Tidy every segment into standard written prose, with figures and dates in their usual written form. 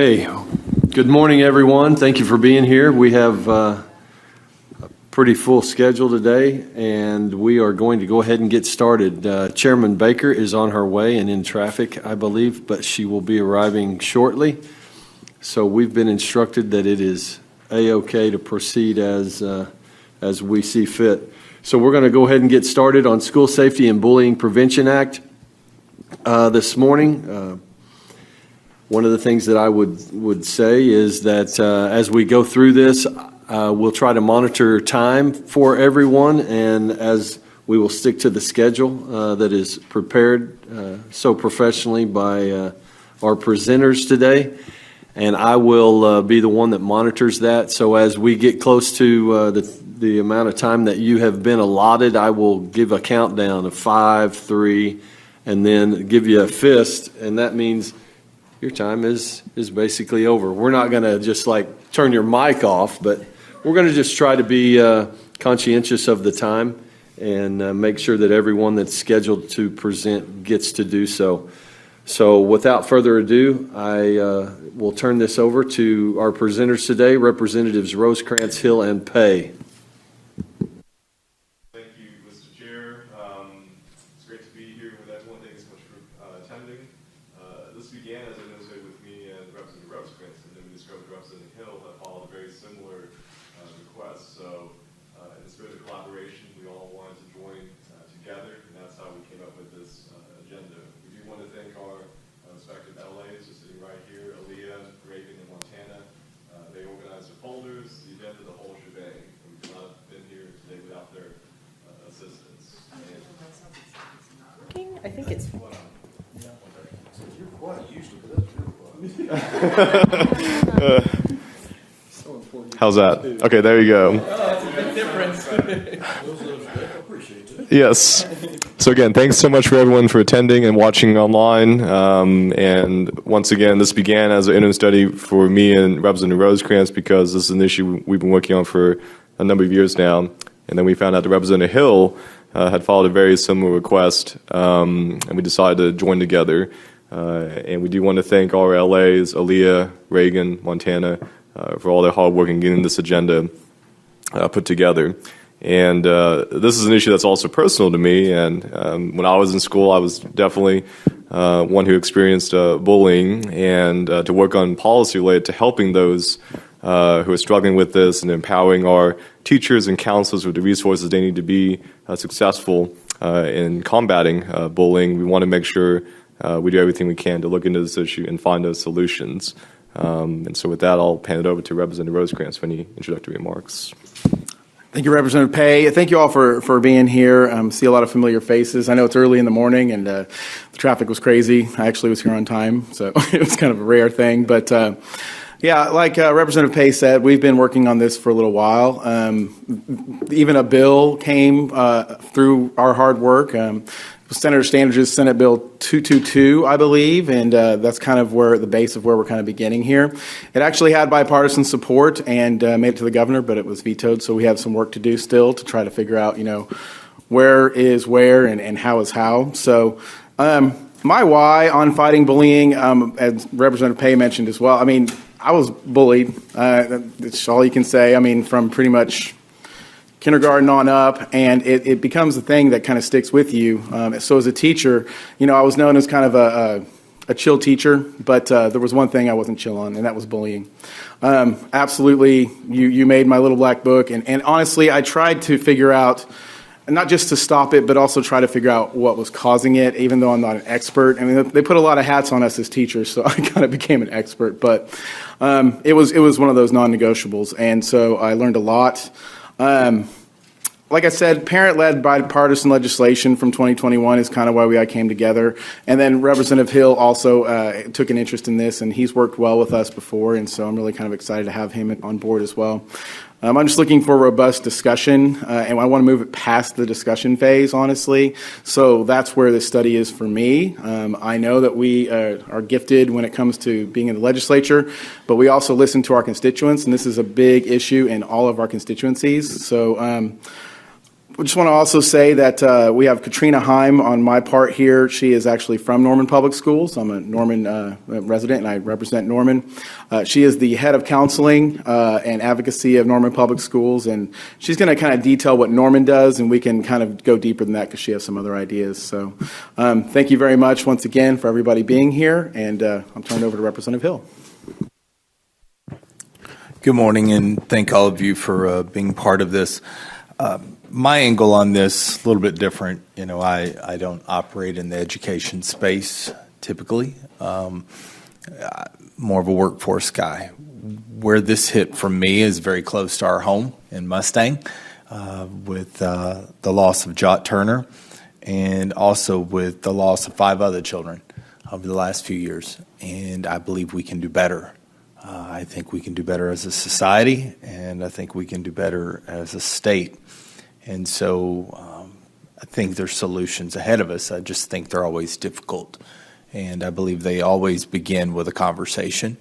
Hey, good morning, everyone. Thank you for being here. We have a pretty full schedule today, and we are going to go ahead and get started. Chairman Baker is on her way and in traffic, I believe, but she will be arriving shortly. So we've been instructed that it is A-OK to proceed as we see fit. So we're going to go ahead and get started on School Safety and Bullying Prevention Act this morning. One of the things that I would say is that as we go through this, we'll try to monitor time for everyone, and as we will stick to the schedule that is prepared so professionally by our presenters today, and I will be the one that monitors that. So as we get close to the amount of time that you have been allotted, I will give a countdown of 5, 3, and then give you a fist, and that means your time is basically over. We're not going to just like turn your mic off, but we're going to just try to be conscientious of the time and make sure that everyone that's scheduled to present gets to do so. So without further ado, I will turn this over to our presenters today, Representatives Rosecrants, Hill, and Pay. Thank you, Mr. Chair. It's great to be here with everyone. Thank you so much for attending. This began, as I noted, with me and Representative Rosecrants, and then we discovered Representative Hill had followed a very similar request. So in the spirit of collaboration, we all wanted to join together, and that's how we came up with this agenda. We do want to thank our respective LAs, just sitting right here, Aaliyah, Reagan, and Montana. They organized the folders, the agenda, the whole shebang. We could not have been here today without their assistance. I think it's You're quiet usually, but that's real quiet. How's that? Okay, there you go. that's a big difference. I appreciate it. Yes. So again, thanks so much for everyone for attending and watching online. And once again, this began as an interim study for me and Representative Rosecrants because this is an issue we've been working on for a number of years now. And then we found out that Representative Hill had followed a very similar request, and we decided to join together. And we do want to thank all our LAs, Aaliyah, Reagan, Montana, for all their hard work in getting this agenda put together. And this is an issue that's also personal to me. And when I was in school, I was definitely one who experienced bullying. And to work on policy related to helping those who are struggling with this and empowering our teachers and counselors with the resources they need to be successful in combating bullying, we want to make sure we do everything we can to look into this issue and find those solutions. And so with that, I'll hand it over to Representative Rosecrants for any introductory remarks. Thank you, Representative Pay. Thank you all for being here. See a lot of familiar faces. I know it's early in the morning and the traffic was crazy. I actually was here on time, so it was kind of a rare thing. But yeah, like Representative Pay said, we've been working on this for a little while. Even a bill came through our hard work. Senator Standridge's Senate Bill 222, I believe, and that's kind of where the base of where we're kind of beginning here. It actually had bipartisan support and made it to the governor, but it was vetoed, so we have some work to do still to try to figure out, where is where and how is how. So my why on fighting bullying, as Representative Pay mentioned as well, I was bullied. That's all you can say. From pretty much kindergarten on up, and it becomes a thing that kind of sticks with you. So as a teacher, I was known as kind of a chill teacher, but there was one thing I wasn't chill on, and that was bullying. Absolutely, you made my little black book, and honestly, I tried to figure out, not just to stop it, but also try to figure out what was causing it, even though I'm not an expert. They put a lot of hats on us as teachers, so I kind of became an expert, but it was one of those non-negotiables, and so I learned a lot. Like I said, parent-led bipartisan legislation from 2021 is kind of why I came together. And then Representative Hill also took an interest in this, and he's worked well with us before, and so I'm really kind of excited to have him on board as well. I'm just looking for a robust discussion, and I want to move it past the discussion phase, honestly. So that's where this study is for me. I know that we are gifted when it comes to being in the legislature, but we also listen to our constituents, and this is a big issue in all of our constituencies. So I just want to also say that we have Katrina Heim on my part here. She is actually from Norman Public Schools. I'm a Norman resident, and I represent Norman. She is the head of counseling and advocacy of Norman Public Schools, and she's going to kind of detail what Norman does, and we can kind of go deeper than that because she has some other ideas. So thank you very much once again for everybody being here, and I'll turn it over to Representative Hill. Good morning, and thank all of you for being part of this. My angle on this, a little bit different. You know, I don't operate in the education space typically. More of a workforce guy. Where this hit from me is very close to our home in Mustang, with the loss of Jot Turner, and also with the loss of 5 other children over the last few years. And I believe we can do better. I think we can do better as a society, and I think we can do better as a state. And so I think there's solutions ahead of us. I just think they're always difficult. And I believe they always begin with a conversation.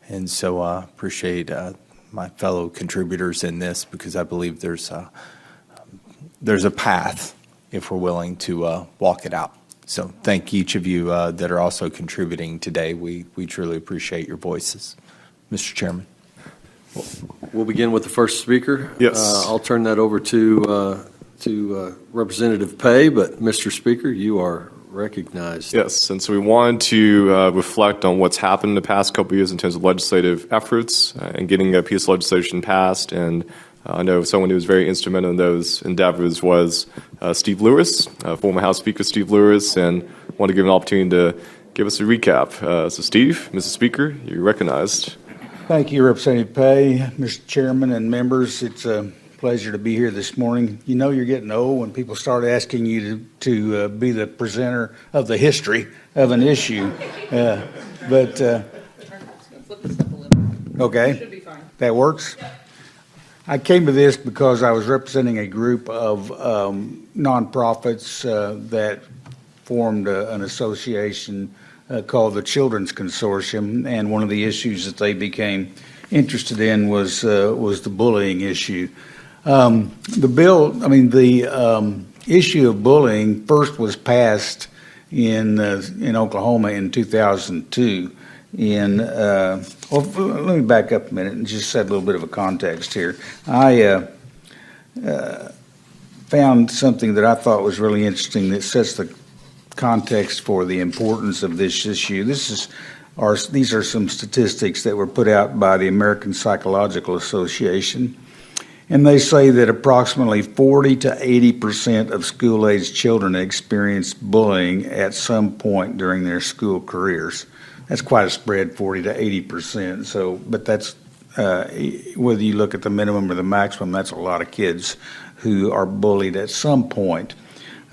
And so I appreciate my fellow contributors in this, because I believe there's a path if we're willing to walk it out. So thank each of you that are also contributing today. We truly appreciate your voices. Mr. Chairman. We'll begin with the first speaker. Yes. I'll turn that over to Representative Pay, but Mr. Speaker, you are recognized. Yes, and so we wanted to reflect on what's happened in the past couple of years in terms of legislative efforts and getting a piece of legislation passed. And I know someone who was very instrumental in those endeavors was Steve Lewis, former House Speaker Steve Lewis, and I want to give an opportunity to give us a recap. So Steve, Mr. Speaker, you're recognized. Thank you, Representative Pay, Mr. Chairman, and members. It's a pleasure to be here this morning. You know you're getting old when people start asking you to be the presenter of the history of an issue. Okay, that works. I came to this because I was representing a group of nonprofits that formed an association called the Children's Consortium, and one of the issues that they became interested in was the bullying issue. The issue of bullying first was passed in Oklahoma in 2002. Let me back up a minute and just set a little bit of a context here. I found something that I thought was really interesting that sets the context for the importance of this issue. These are some statistics that were put out by the American Psychological Association, and they say that approximately 40 to 80% of school-aged children experience bullying at some point during their school careers. That's quite a spread, 40 to 80%. So, but that's whether you look at the minimum or the maximum, that's a lot of kids who are bullied at some point.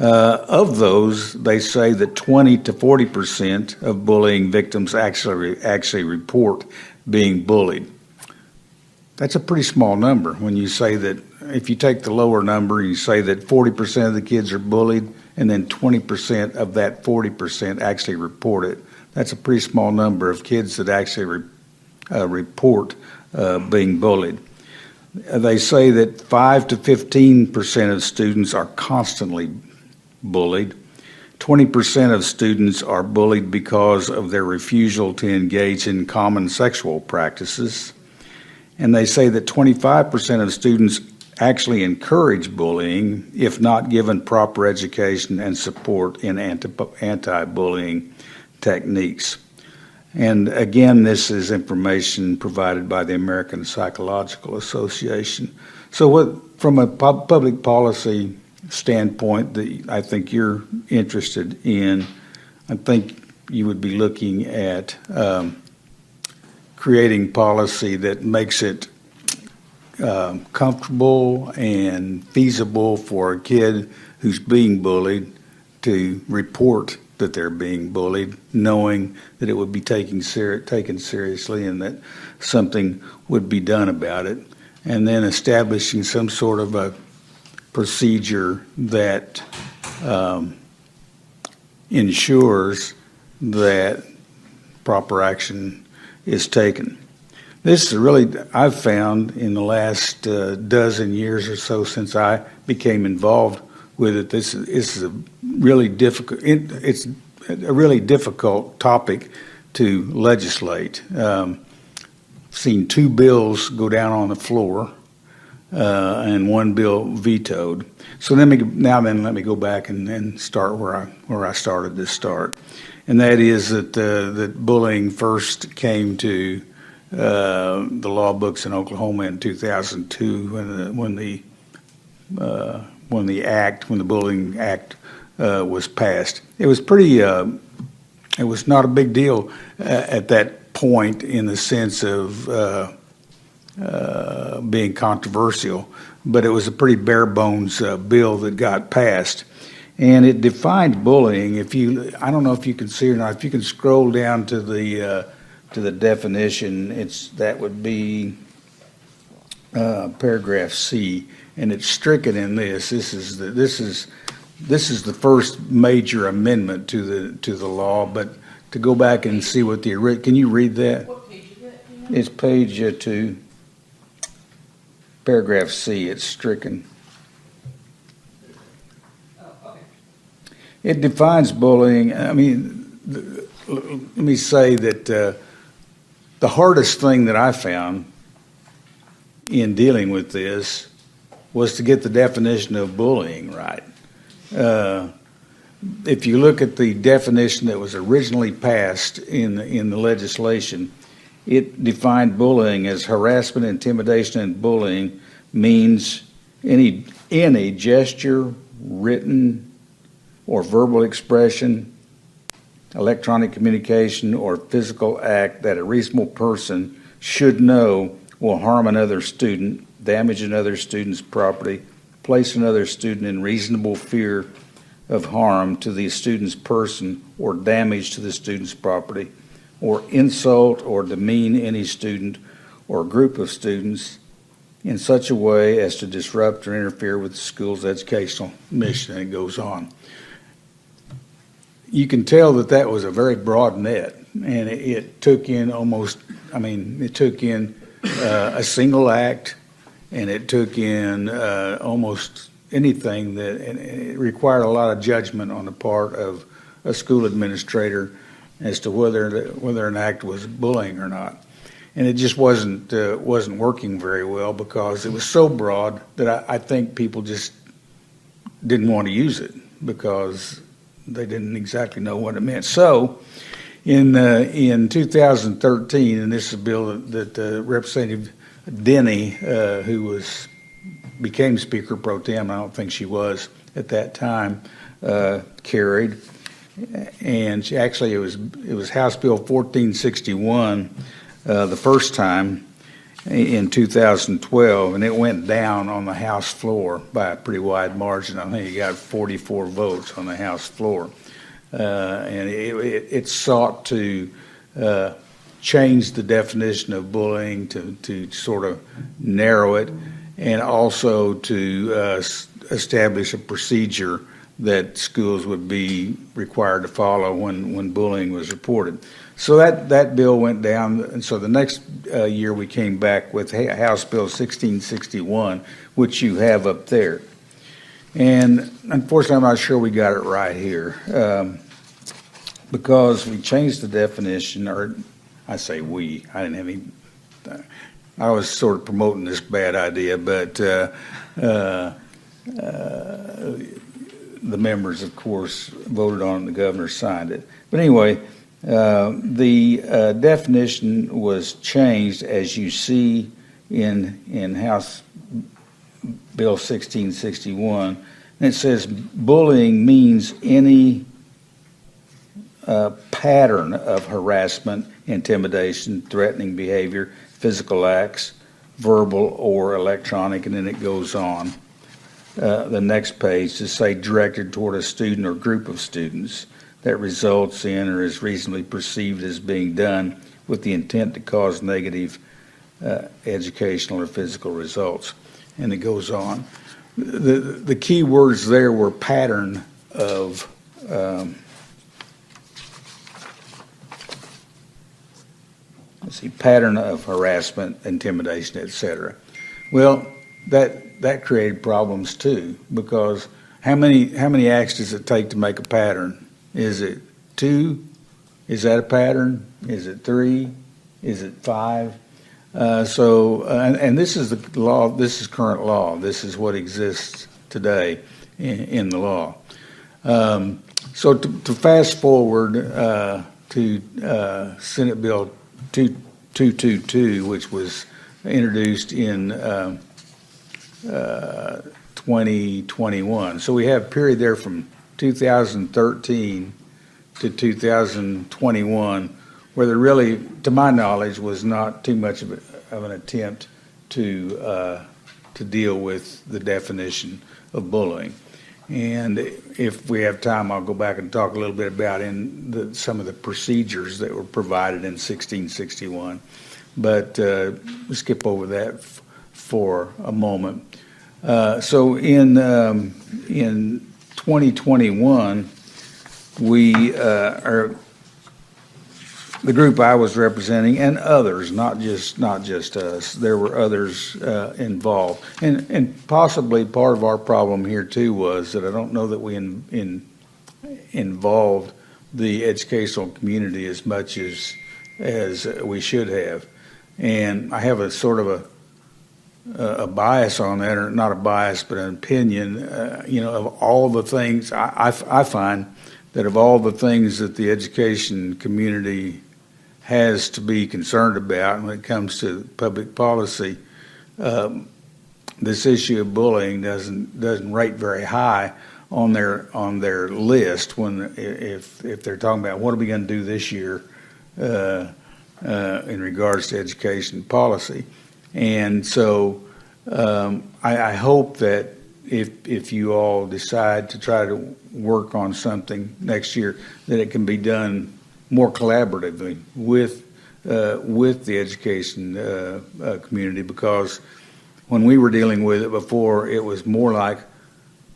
Of those, they say that 20 to 40% of bullying victims actually report being bullied. That's a pretty small number when you say that. If you take the lower number, you say that 40% of the kids are bullied, and then 20% of that 40% actually report it. That's a pretty small number of kids that actually report being bullied. They say that 5 to 15% of students are constantly bullied. 20% of students are bullied because of their refusal to engage in common sexual practices. And they say that 25% of students actually encourage bullying if not given proper education and support in anti-bullying techniques. And again, this is information provided by the American Psychological Association. So from a public policy standpoint that I think you're interested in, I think you would be looking at creating policy that makes it comfortable and feasible for a kid who's being bullied to report that they're being bullied, knowing that it would be taken seriously and that something would be done about it, and then establishing some sort of a procedure that ensures that proper action is taken. This is really, I've found in the last dozen years or so since I became involved with it, this is a really difficult, it's a really difficult topic to legislate. Seen two bills go down on the floor and one bill vetoed. So let me go back and start where I started to start, and that is that bullying first came to the law books in Oklahoma in 2002 when the Bullying Act was passed. It was it was not a big deal at that point in the sense of being controversial, but it was a pretty bare bones bill that got passed, and it defined bullying. I don't know if you can see or not. If you can scroll down to the definition, that would be paragraph C, and it's stricken in this. This is the first major amendment to the law, but to go back and see what can you read that? What page is that? It's page 2, paragraph C. It's stricken. Oh, okay. It defines bullying. I mean, let me say that the hardest thing that I found in dealing with this was to get the definition of bullying right. If you look at the definition that was originally passed in the legislation, it defined bullying as harassment, intimidation, and bullying means any gesture, written or verbal expression, electronic communication, or physical act that a reasonable person should know will harm another student, damage another student's property, place another student in reasonable fear of harm to the student's person or damage to the student's property, or insult or demean any student or group of students in such a way as to disrupt or interfere with the school's educational mission, and it goes on. You can tell that was a very broad net, and it took in a single act, and it took in almost anything and it required a lot of judgment on the part of a school administrator as to whether an act was bullying or not. And it just wasn't working very well because it was so broad that I think people just didn't want to use it because they didn't exactly know what it meant. So in 2013, and this is a bill that Representative Denny, who became Speaker Pro Tem, I don't think she was at that time, carried. And it was House Bill 1461 the first time in 2012, and it went down on the House floor by a pretty wide margin. I think it got 44 votes on the House floor. And it sought to change the definition of bullying to sort of narrow it, and also to establish a procedure that schools would be required to follow when bullying was reported. So that bill went down, and so the next year we came back with House Bill 1661, which you have up there. And unfortunately, I'm not sure we got it right here because we changed the definition, or I say we, I didn't have any, I was sort of promoting this bad idea, but the members, of course, voted on it, and the governor signed it. But anyway, the definition was changed, as you see in House Bill 1661, and it says bullying means any pattern of harassment, intimidation, threatening behavior, physical acts, verbal or electronic, and then it goes on. The next page to say directed toward a student or group of students that results in or is reasonably perceived as being done with the intent to cause negative educational or physical results. And it goes on. The key words there were pattern of let's see, pattern of harassment, intimidation, etc. Well, that created problems too, because how many acts does it take to make a pattern? Is it 2? Is that a pattern? Is it 3? Is it 5? And this is the law. This is current law. This is what exists today in the law. So to fast forward to Senate Bill 222, which was introduced in 2021. So we have a period there from 2013 to 2021 where there really, to my knowledge, was not too much of an attempt to deal with the definition of bullying. And if we have time, I'll go back and talk a little bit about some of the procedures that were provided in 1661. But we'll skip over that for a moment. So in 2021, we are the group I was representing, and others, not just us. There were others involved, and possibly part of our problem here too was that I don't know that we involved the educational community as much as we should have, and I have a sort of a bias on that, or not a bias, but an opinion. Of all the things I find that of all the things that the education community has to be concerned about when it comes to public policy, this issue of bullying doesn't rate very high on their list when if they're talking about what are we going to do this year in regards to education policy. And so I hope that if you all decide to try to work on something next year, that it can be done more collaboratively with the education community, because when we were dealing with it before, it was more like,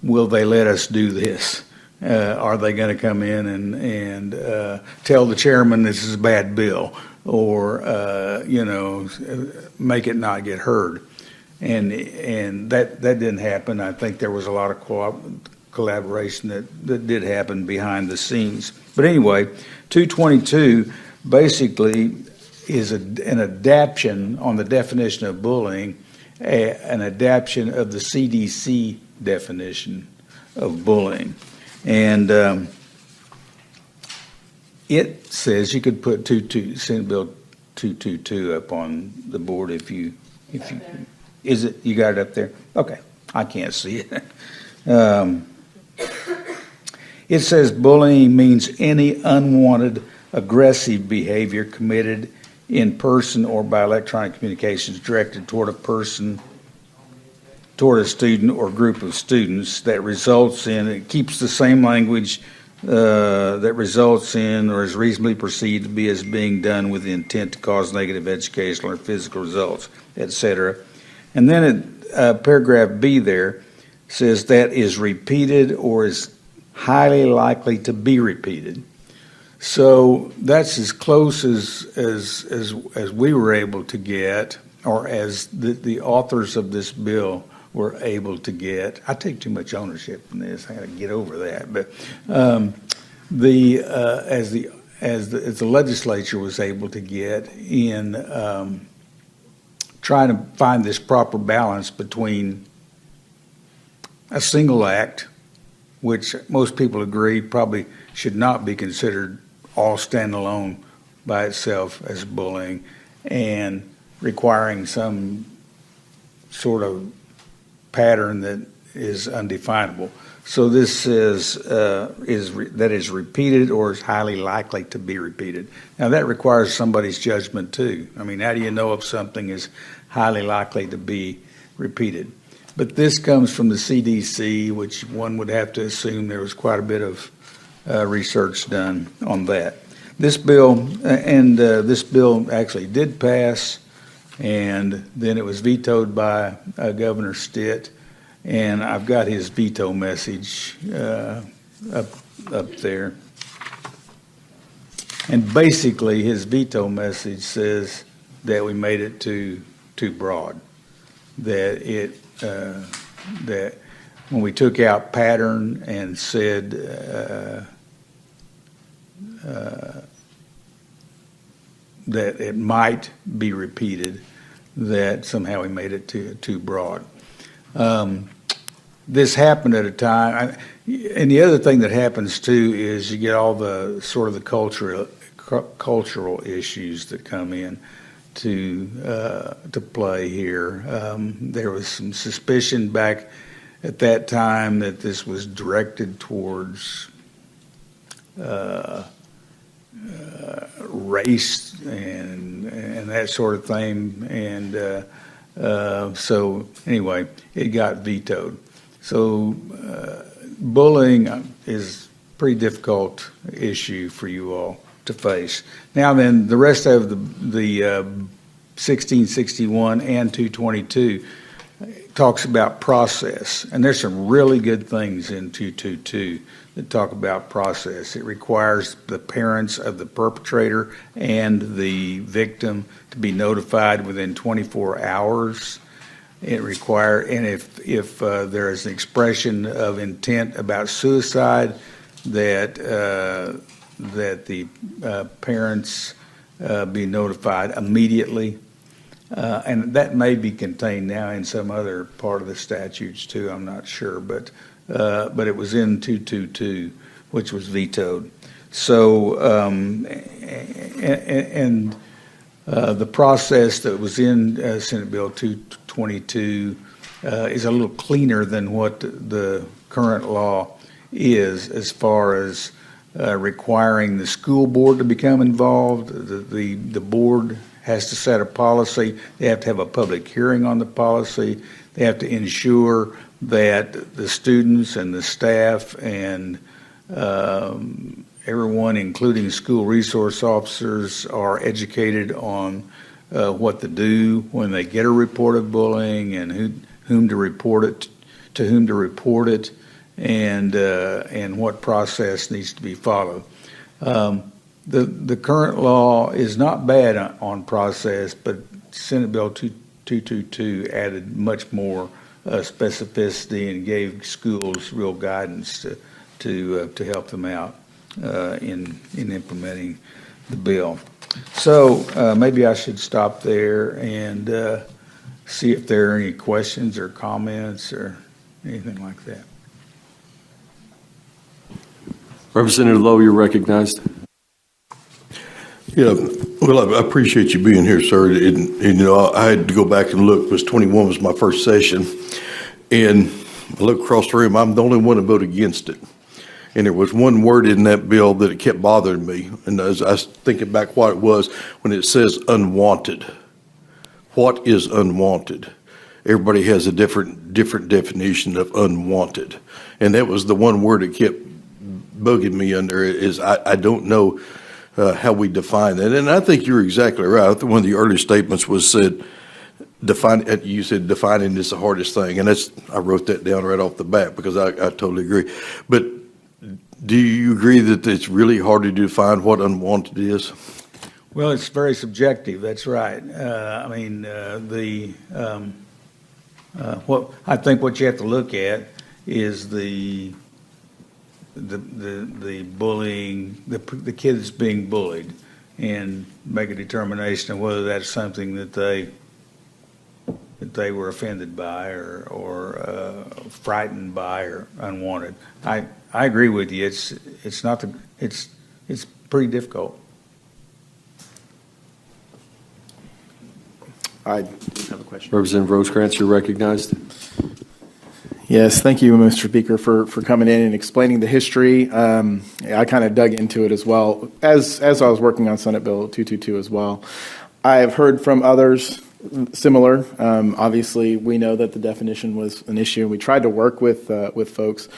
will they let us do this? Are they going to come in and tell the chairman this is a bad bill, or make it not get heard? And that didn't happen. I think there was a lot of collaboration that did happen behind the scenes. But anyway, 222 basically is an adaptation on the definition of bullying, an adaptation of the CDC definition of bullying. And it says you could put Senate Bill 222 up on the board if you is it, you got it up there? Okay, I can't see it. It says bullying means any unwanted aggressive behavior committed in person or by electronic communications directed toward a person, toward a student or group of students that results in, it keeps the same language, that results in or is reasonably perceived to be as being done with the intent to cause negative educational or physical results, etc. And then paragraph B there says that is repeated or is highly likely to be repeated. So that's as close as we were able to get, or as the authors of this bill were able to get. I take too much ownership in this. I got to get over that. But as the legislature was able to get in trying to find this proper balance between a single act, which most people agree probably should not be considered all standalone by itself as bullying, and requiring some sort of pattern that is undefinable. So this says that is repeated or is highly likely to be repeated. Now that requires somebody's judgment too. I mean, how do you know if something is highly likely to be repeated? But this comes from the CDC, which one would have to assume there was quite a bit of research done on that. This bill actually did pass, and then it was vetoed by Governor Stitt, and I've got his veto message up there. And basically, his veto message says that we made it too broad. That when we took out pattern and said that it might be repeated, that somehow we made it too broad. This happened at a time, and the other thing that happens too is you get all the sort of the cultural issues that come in to play here. There was some suspicion back at that time that this was directed towards race and that sort of thing, and so anyway, it got vetoed. So bullying is a pretty difficult issue for you all to face. Now then, the rest of the 1661 and 222 talks about process, and there's some really good things in 222 that talk about process. It requires the parents of the perpetrator and the victim to be notified within 24 hours. And if there is an expression of intent about suicide, that the parents be notified immediately. And that may be contained now in some other part of the statutes too. I'm not sure, but it was in 222, which was vetoed. So the process that was in Senate Bill 222 is a little cleaner than what the current law is, as far as requiring the school board to become involved. The board has to set a policy. They have to have a public hearing on the policy. They have to ensure that the students and the staff and everyone, including school resource officers, are educated on what to do when they get a report of bullying and whom to report it to, and what process needs to be followed. The current law is not bad on process, but Senate Bill 222 added much more specificity and gave schools real guidance to help them out in implementing the bill. So maybe I should stop there and see if there are any questions or comments or anything like that. Representative Lowe, you're recognized. Yeah, well, I appreciate you being here, sir. And you know, I had to go back and look. 21 was my first session, and I looked across the room. I'm the only one to vote against it. And there was one word in that bill that it kept bothering me. And as I was thinking back what it was, when it says unwanted. What is unwanted? Everybody has a different definition of unwanted. And that was the one word that kept bugging me under it, is I don't know how we define that. And I think you're exactly right. One of the early statements was said, you said defining is the hardest thing. And I wrote that down right off the bat because I totally agree. But do you agree that it's really hard to define what unwanted is? Well, it's very subjective. That's right. I think what you have to look at is the bullying, the kids being bullied, and make a determination of whether that's something that they were offended by or frightened by or unwanted. I agree with you. It's pretty difficult. I have a question. Representative Rosecrants, you're recognized. Yes, thank you, Mr. Speaker, for coming in and explaining the history. I kind of dug into it as well, as I was working on Senate Bill 222 as well. I have heard from others similar. Obviously, we know that the definition was an issue, and we tried to work with folks.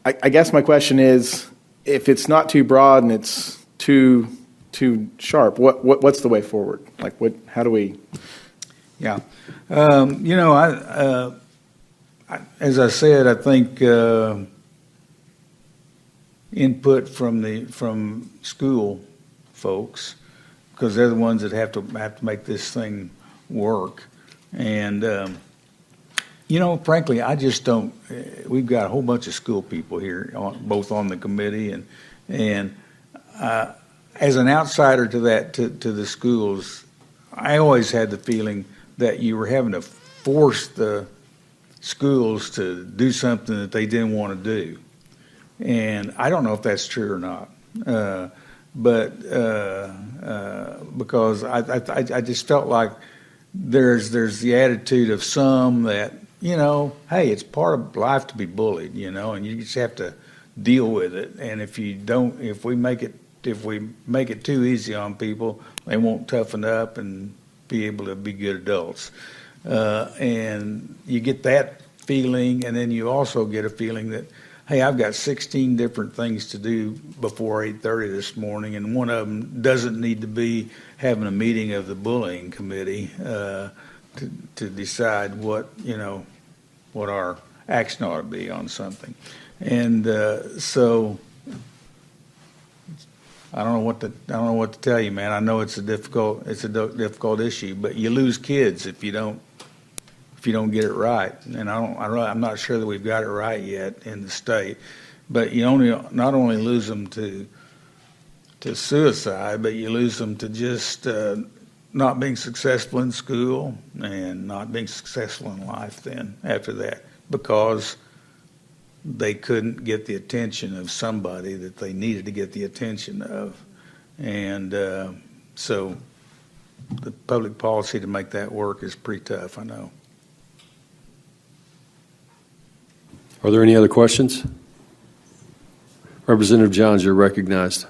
I guess my question is, if it's not too broad and it's too sharp, what's the way forward? Like, how do we? Yeah, as I said, I think input from school folks because they're the ones that have to make this thing work. And frankly, I just don't. We've got a whole bunch of school people here, both on the committee and as an outsider to the schools, I always had the feeling that you were having to force the schools to do something that they didn't want to do. And I don't know if that's true or not. Because I just felt like there's the attitude of some that, hey, it's part of life to be bullied, and you just have to deal with it. And if we make it too easy on people, they won't toughen up and be able to be good adults. And you get that feeling, and then you also get a feeling that, hey, I've got 16 different things to do before 8:30 this morning, and one of them doesn't need to be having a meeting of the bullying committee to decide what our action ought to be on something. And so I don't know what to tell you, man. I know it's a difficult issue, but you lose kids if you don't get it right. And I'm not sure that we've got it right yet in the state. But you not only lose them to suicide, but you lose them to just not being successful in school and not being successful in life then after that, because they couldn't get the attention of somebody that they needed to get the attention of. And so the public policy to make that work is pretty tough, I know. Are there any other questions? Representative Johns, you're recognized.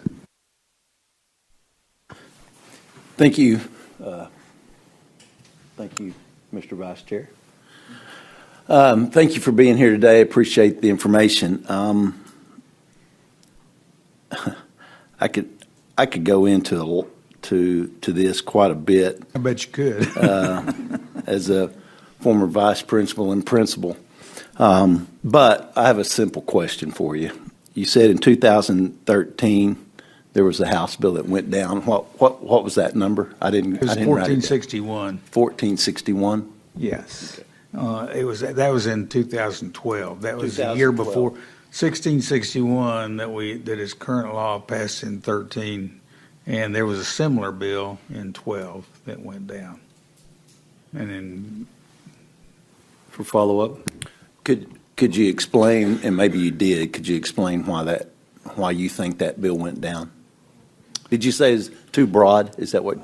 Thank you. Thank you, Mr. Vice Chair. Thank you for being here today. I appreciate the information. I could go into this quite a bit. I bet you could. As a former vice principal and principal. But I have a simple question for you. You said in 2013 there was a House bill that went down. What was that number? I didn't. It was 1461. 1461. Yes. That was in 2012. That was the year before 1661 that is current law passed in 13, and there was a similar bill in 12 that went down. And then For follow-up? Could you explain, and maybe you did, could you explain why you think that bill went down? Did you say it's too broad? Is that what?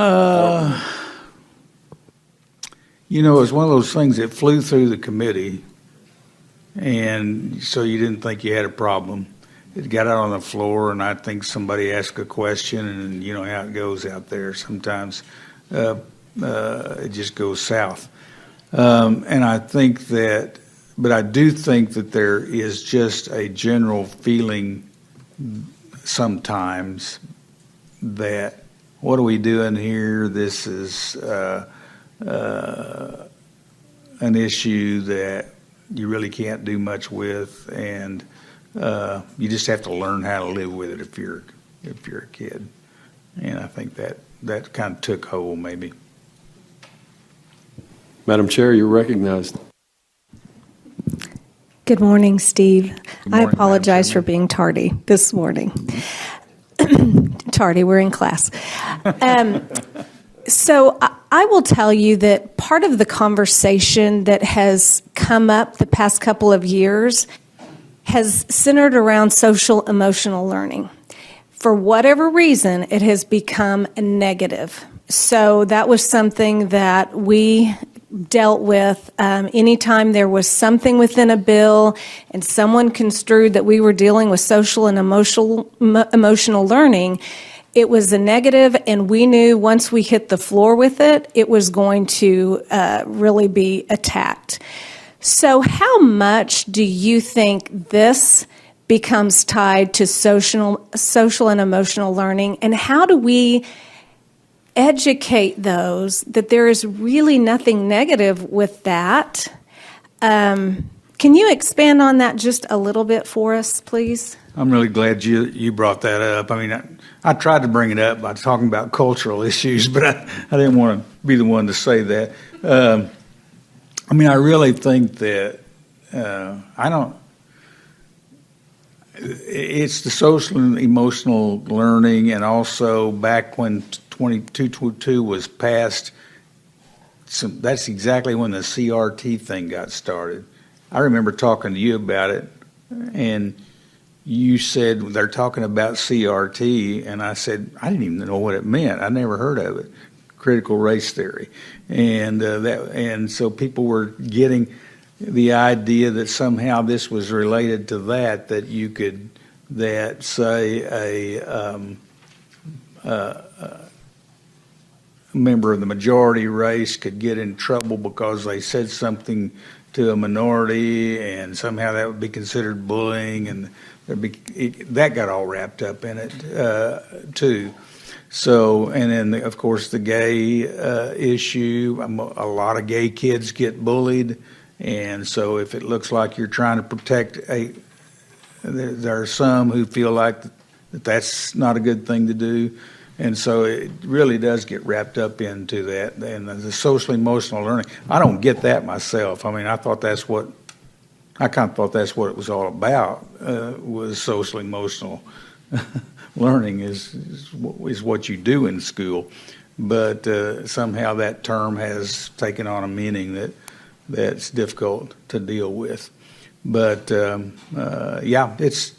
It was one of those things that flew through the committee, and so you didn't think you had a problem. It got out on the floor, and I think somebody asked a question, and you know how it goes out there. Sometimes it just goes south. And I think that, but I do think that there is just a general feeling sometimes that, what are we doing here? This is an issue that you really can't do much with, and you just have to learn how to live with it if you're a kid. And I think that kind of took hold, maybe. Madam Chair, you're recognized. Good morning, Steve. Good I morning, apologize Madam for being tardy this morning. Tardy, we're in class. So I will tell you that part of the conversation that has come up the past couple of years has centered around social emotional learning. For whatever reason, it has become a negative. So that was something that we dealt with anytime there was something within a bill and someone construed that we were dealing with social and emotional learning. It was a negative, and we knew once we hit the floor with it, it was going to really be attacked. So how much do you think this becomes tied to social and emotional learning, and how do we educate those that there is really nothing negative with that? Can Can you expand on that just a little bit for us, please? I'm really glad you brought that up. I mean, I tried to bring it up by talking about cultural issues, but I didn't want to be the one to say that. I mean, I really think that it's the social and emotional learning, and also back when 2222 was passed, that's exactly when the CRT thing got started. I remember talking to you about it, and you said they're talking about CRT, and I said I didn't even know what it meant. I never heard of it, critical race theory, and so people were getting the idea that somehow this was related to that you could, that say a member of the majority race could get in trouble because they said something to a minority, and somehow that would be considered bullying, and that got all wrapped up in it too. So, and then of course the gay issue, a lot of gay kids get bullied, and so if it looks like you're trying to protect there are some who feel like that's not a good thing to do. And so it really does get wrapped up into that. And the social emotional learning, I don't get that myself. I mean, I kind of thought that's what it was all about, was social emotional learning is what you do in school. But somehow that term has taken on a meaning that's difficult to deal with. But yeah, it's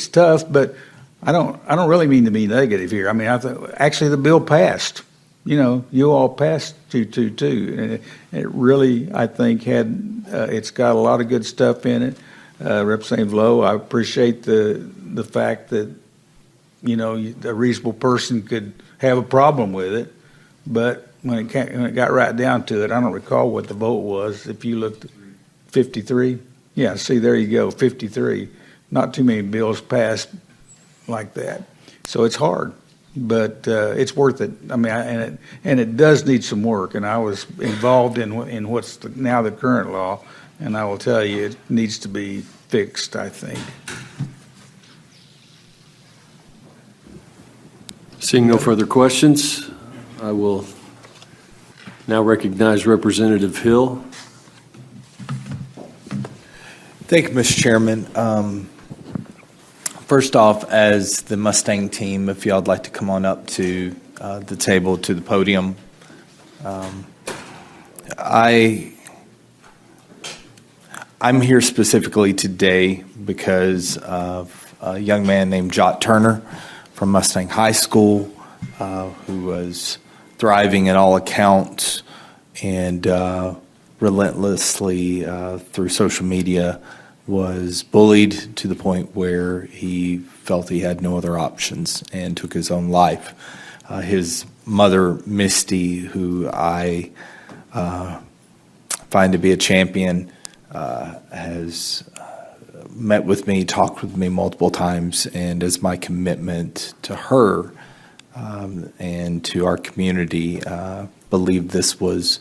tough, but I don't really mean to be negative here. I mean, actually the bill passed. You all passed 222, and it really, I think, it's got a lot of good stuff in it. Representative Lowe, I appreciate the fact that a reasonable person could have a problem with it, but when it got right down to it, I don't recall what the vote was. If you looked at 53, yeah, see, there you go, 53. Not too many bills passed like that, so it's hard, but it's worth it. I mean, and it does need some work. And I was involved in what's now the current law, and I will tell you, it needs to be fixed, I think. Seeing no further questions, I will now recognize Representative Hill. Thank you, Mr. Chairman. First off, as the Mustang team, if y'all would like to come on up to the table, to the podium. I'm here specifically today because of a young man named Jot Turner from Mustang High School, who was thriving in all accounts, and relentlessly through social media was bullied to the point where he felt he had no other options and took his own life. His mother, Misty, who I find to be a champion, has met with me, talked with me multiple times, and as my commitment to her and to our community, believe this was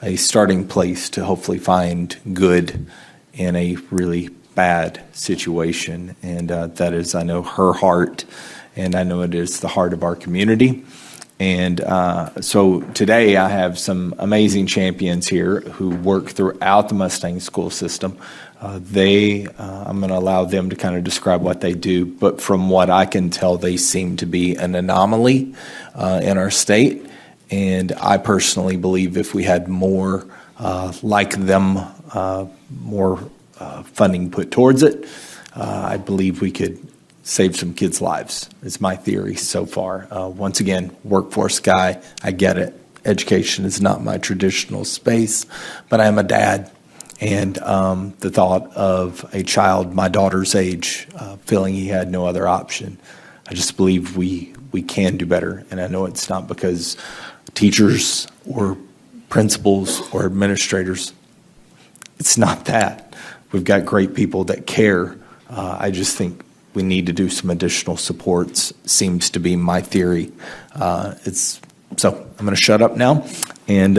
a starting place to hopefully find good in a really bad situation. And that is, I know, her heart, and I know it is the heart of our community. And so today I have some amazing champions here who work throughout the Mustang school system. I'm going to allow them to kind of describe what they do, but from what I can tell, they seem to be an anomaly in our state. And I personally believe if we had more like them, more funding put towards it, I believe we could save some kids' lives, is my theory so far. Once again, workforce guy, I get it. Education is not my traditional space, but I am a dad. And the thought of a child my daughter's age feeling he had no other option, I just believe we can do better. And I know it's not because teachers or principals or administrators, it's not that. We've got great people that care. I just think we need to do some additional supports, seems to be my theory. So I'm going to shut up now and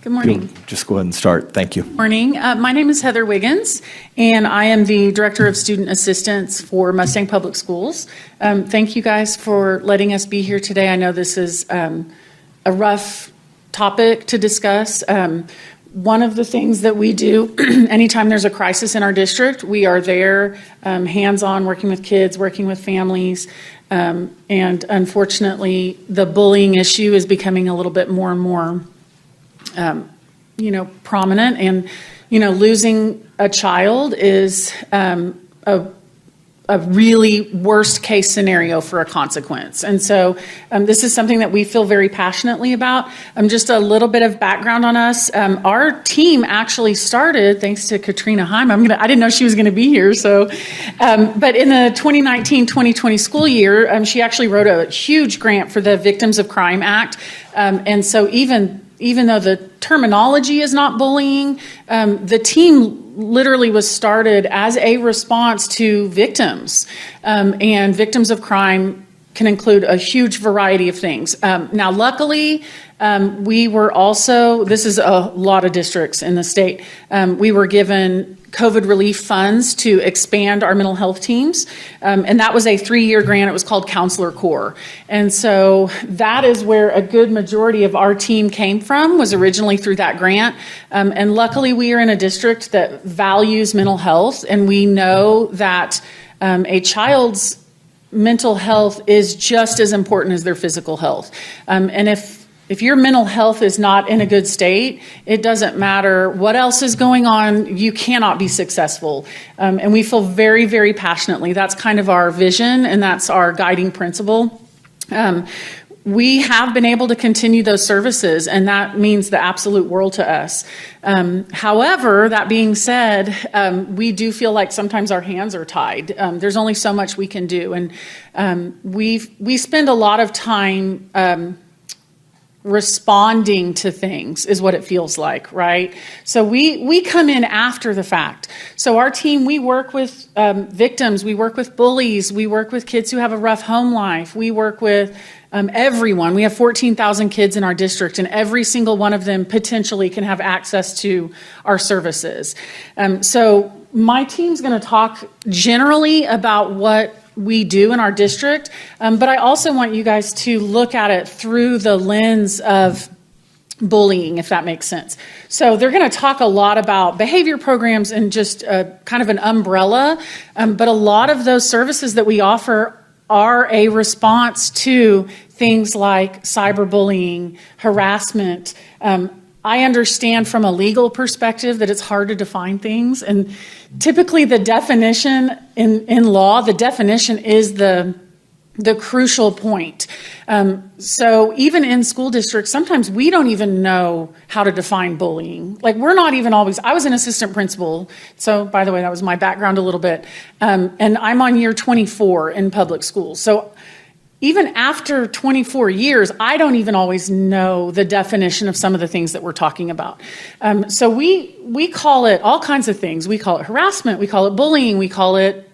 Good morning. Just go ahead and start. Thank you. Morning. My name is Heather Wiggins, and I am the Director of Student Assistance for Mustang Public Schools. Thank you guys for letting us be here today. I know this is a rough topic to discuss. One of the things that we do anytime there's a crisis in our district, we are there, hands-on, working with kids, working with families. And unfortunately, the bullying issue is becoming a little bit more and more prominent, and, losing a child is a really worst case scenario for a consequence. And so this is something that we feel very passionately about. Just a little bit of background on us. Our team actually started, thanks to Katrina Heim. I didn't know she was going to be here. So, but in the 2019-2020 school year, she actually wrote a huge grant for the Victims of Crime Act. And so even though the terminology is not bullying, the team literally was started as a response to victims. And victims of crime can include a huge variety of things. Now, luckily, we were also, this is a lot of districts in the state, we were given COVID relief funds to expand our mental health teams. And that was a 3-year grant. It was called Counselor Corps. And so that is where a good majority of our team came from, was originally through that grant. And luckily we are in a district that values mental health, and we know that a child's mental health is just as important as their physical health. And if your mental health is not in a good state, it doesn't matter what else is going on, you cannot be successful. And we feel very, very passionately. That's kind of our vision, and that's our guiding principle. We have been able to continue those services, and that means the absolute world to us. However, that being said, we do feel like sometimes our hands are tied. There's only so much we can do. And we spend a lot of time responding to things, is what it feels like, right? So we come in after the fact. So our team, we work with victims, we work with bullies, we work with kids who have a rough home life, we work with everyone. We have 14,000 kids in our district, and every single one of them potentially can have access to our services. So my team's going to talk generally about what we do in our district, but I also want you guys to look at it through the lens of bullying, if that makes sense. So they're going to talk a lot about behavior programs and just kind of an umbrella, but a lot of those services that we offer are a response to things like cyberbullying, harassment. I understand from a legal perspective that it's hard to define things, and typically the definition in law, the definition is the crucial point. So even in school districts, sometimes we don't even know how to define bullying. Like, we're not even always, I was an assistant principal, so by the way, that was my background a little bit, and I'm on year 24 in public schools. So even after 24 years, I don't even always know the definition of some of the things that we're talking about. So we call it all kinds of things. We call it harassment. We call it bullying. We call it,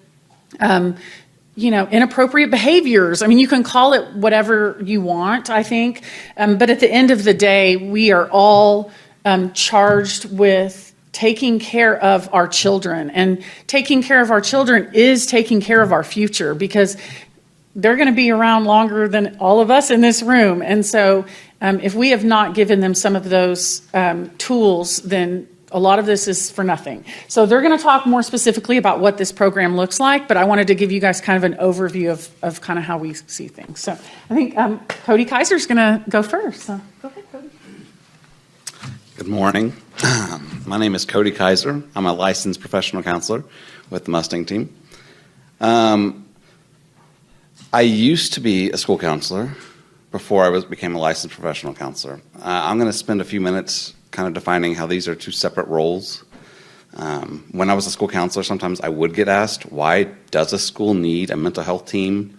inappropriate behaviors. I mean, you can call it whatever you want, I think. But at the end of the day, we are all charged with taking care of our children. And taking care of our children is taking care of our future, because they're going to be around longer than all of us in this room. And so if we have not given them some of those tools, then a lot of this is for nothing. So they're going to talk more specifically about what this program looks like, but I wanted to give you guys kind of an overview of kind of how we see things. So I think Cody Kaiser's going to go first. So go ahead, Cody. Good morning. My name is Cody Kaiser. I'm a licensed professional counselor with the Mustang team. I used to be a school counselor before I became a licensed professional counselor. I'm going to spend a few minutes kind of defining how these are two separate roles. When I was a school counselor, sometimes I would get asked, why does a school need a mental health team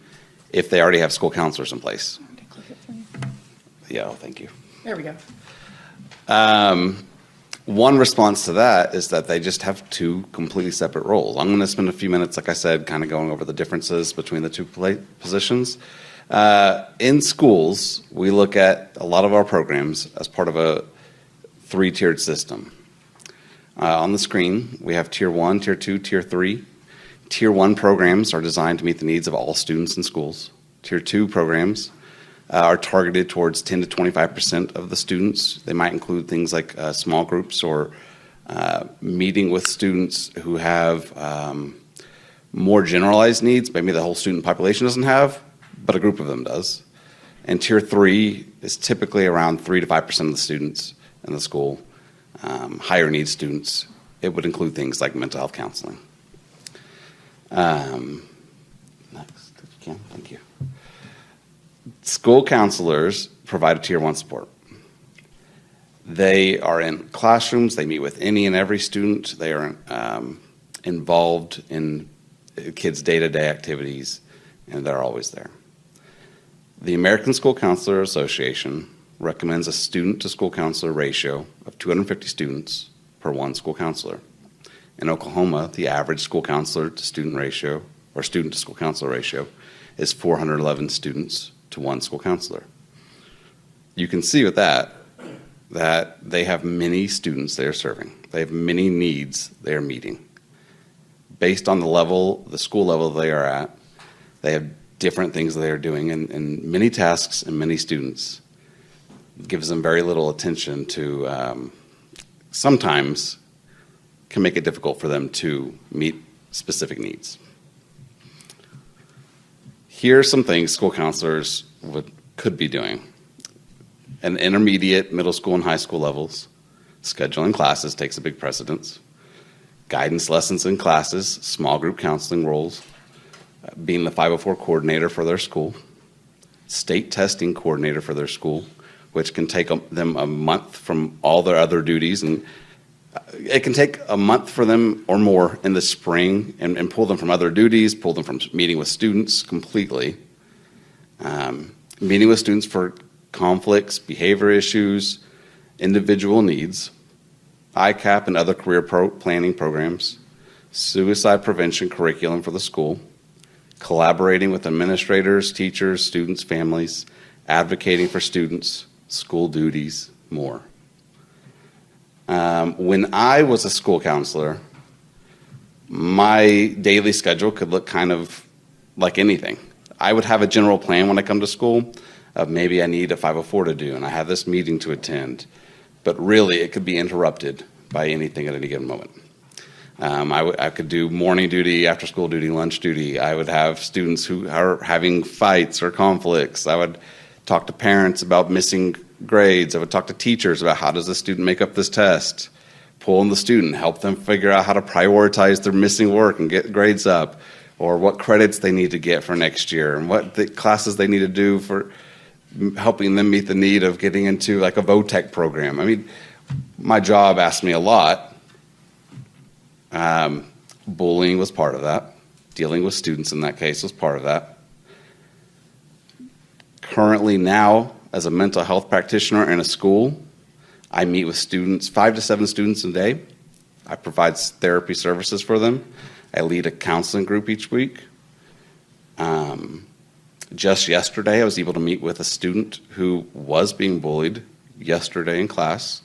if they already have school counselors in place? Yeah, thank you. There we go. One response to that is that they just have two completely separate roles. I'm going to spend a few minutes, like I said, kind of going over the differences between the two positions. In schools, we look at a lot of our programs as part of a three-tiered system. On the screen, we have Tier 1, Tier 2, Tier 3. Tier 1 programs are designed to meet the needs of all students in schools. Tier 2 programs are targeted towards 10 to 25% of the students. They might include things like small groups or meeting with students who have more generalized needs, maybe the whole student population doesn't have, but a group of them does. And Tier 3 is typically around 3 to 5% of the students in the school. Higher needs students, it would include things like mental health counseling. Next, if you can, thank you. School counselors provide a Tier 1 support. They are in classrooms, they meet with any and every student, they are involved in kids' day-to-day activities, and they're always there. The American School Counselor Association recommends a student-to-school counselor ratio of 250 students per one school counselor. In Oklahoma, the average school counselor to student ratio, or student to school counselor ratio, is 411 students to one school counselor. You can see with that they have many students they are serving. They have many needs they are meeting. Based on the school level they are at, they have different things they are doing, and many tasks and many students gives them very little attention to, sometimes can make it difficult for them to meet specific needs. Here are some things school counselors could be doing. At intermediate, middle school, and high school levels, scheduling classes takes a big precedence. Guidance lessons in classes, small group counseling roles, being the 504 coordinator for their school, state testing coordinator for their school, which can take them a month from all their other duties, and it can take a month for them or more in the spring and pull them from other duties, pull them from meeting with students completely. Meeting with students for conflicts, behavior issues, individual needs, ICAP and other career planning programs, suicide prevention curriculum for the school, collaborating with administrators, teachers, students, families, advocating for students, school duties, more. When I was a school counselor, my daily schedule could look kind of like anything. I would have a general plan when I come to school of maybe I need a 504 to do, and I have this meeting to attend. But really, it could be interrupted by anything at any given moment. I could do morning duty, after school duty, lunch duty. I would have students who are having fights or conflicts. I would talk to parents about missing grades. I would talk to teachers about how does the student make up this test, pull in the student, help them figure out how to prioritize their missing work and get grades up, or what credits they need to get for next year, and what the classes they need to do for helping them meet the need of getting into like a VOTEC program. I mean, my job asked me a lot. Bullying was part of that. Dealing with students in that case was part of that. Currently now, as a mental health practitioner in a school, I meet with students, 5 to 7 students a day. I provide therapy services for them. I lead a counseling group each week. Just yesterday, I was able to meet with a student who was being bullied yesterday in class,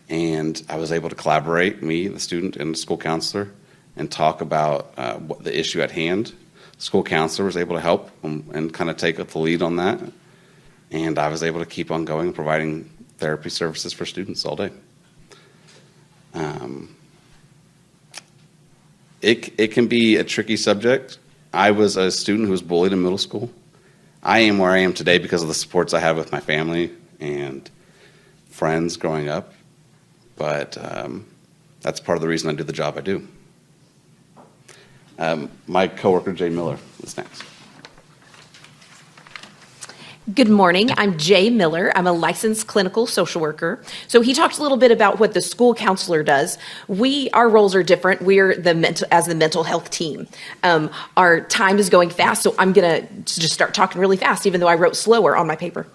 and I was able to collaborate, me, the student, and the school counselor, and talk about what the issue at hand. The school counselor was able to help and kind of take up the lead on that, and I was able to keep on going, providing therapy services for students all day. It can be a tricky subject. I was a student who was bullied in middle school. I am where I am today because of the supports I have with my family and friends growing up. But that's part of the reason I do the job I do. My coworker, Jay Miller, is next. Good morning. I'm Jay Miller. I'm a licensed clinical social worker. So he talked a little bit about what the school counselor does. Our roles are different. We're the mental health team. Our time is going fast, so I'm going to just start talking really fast, even though I wrote slower on my paper.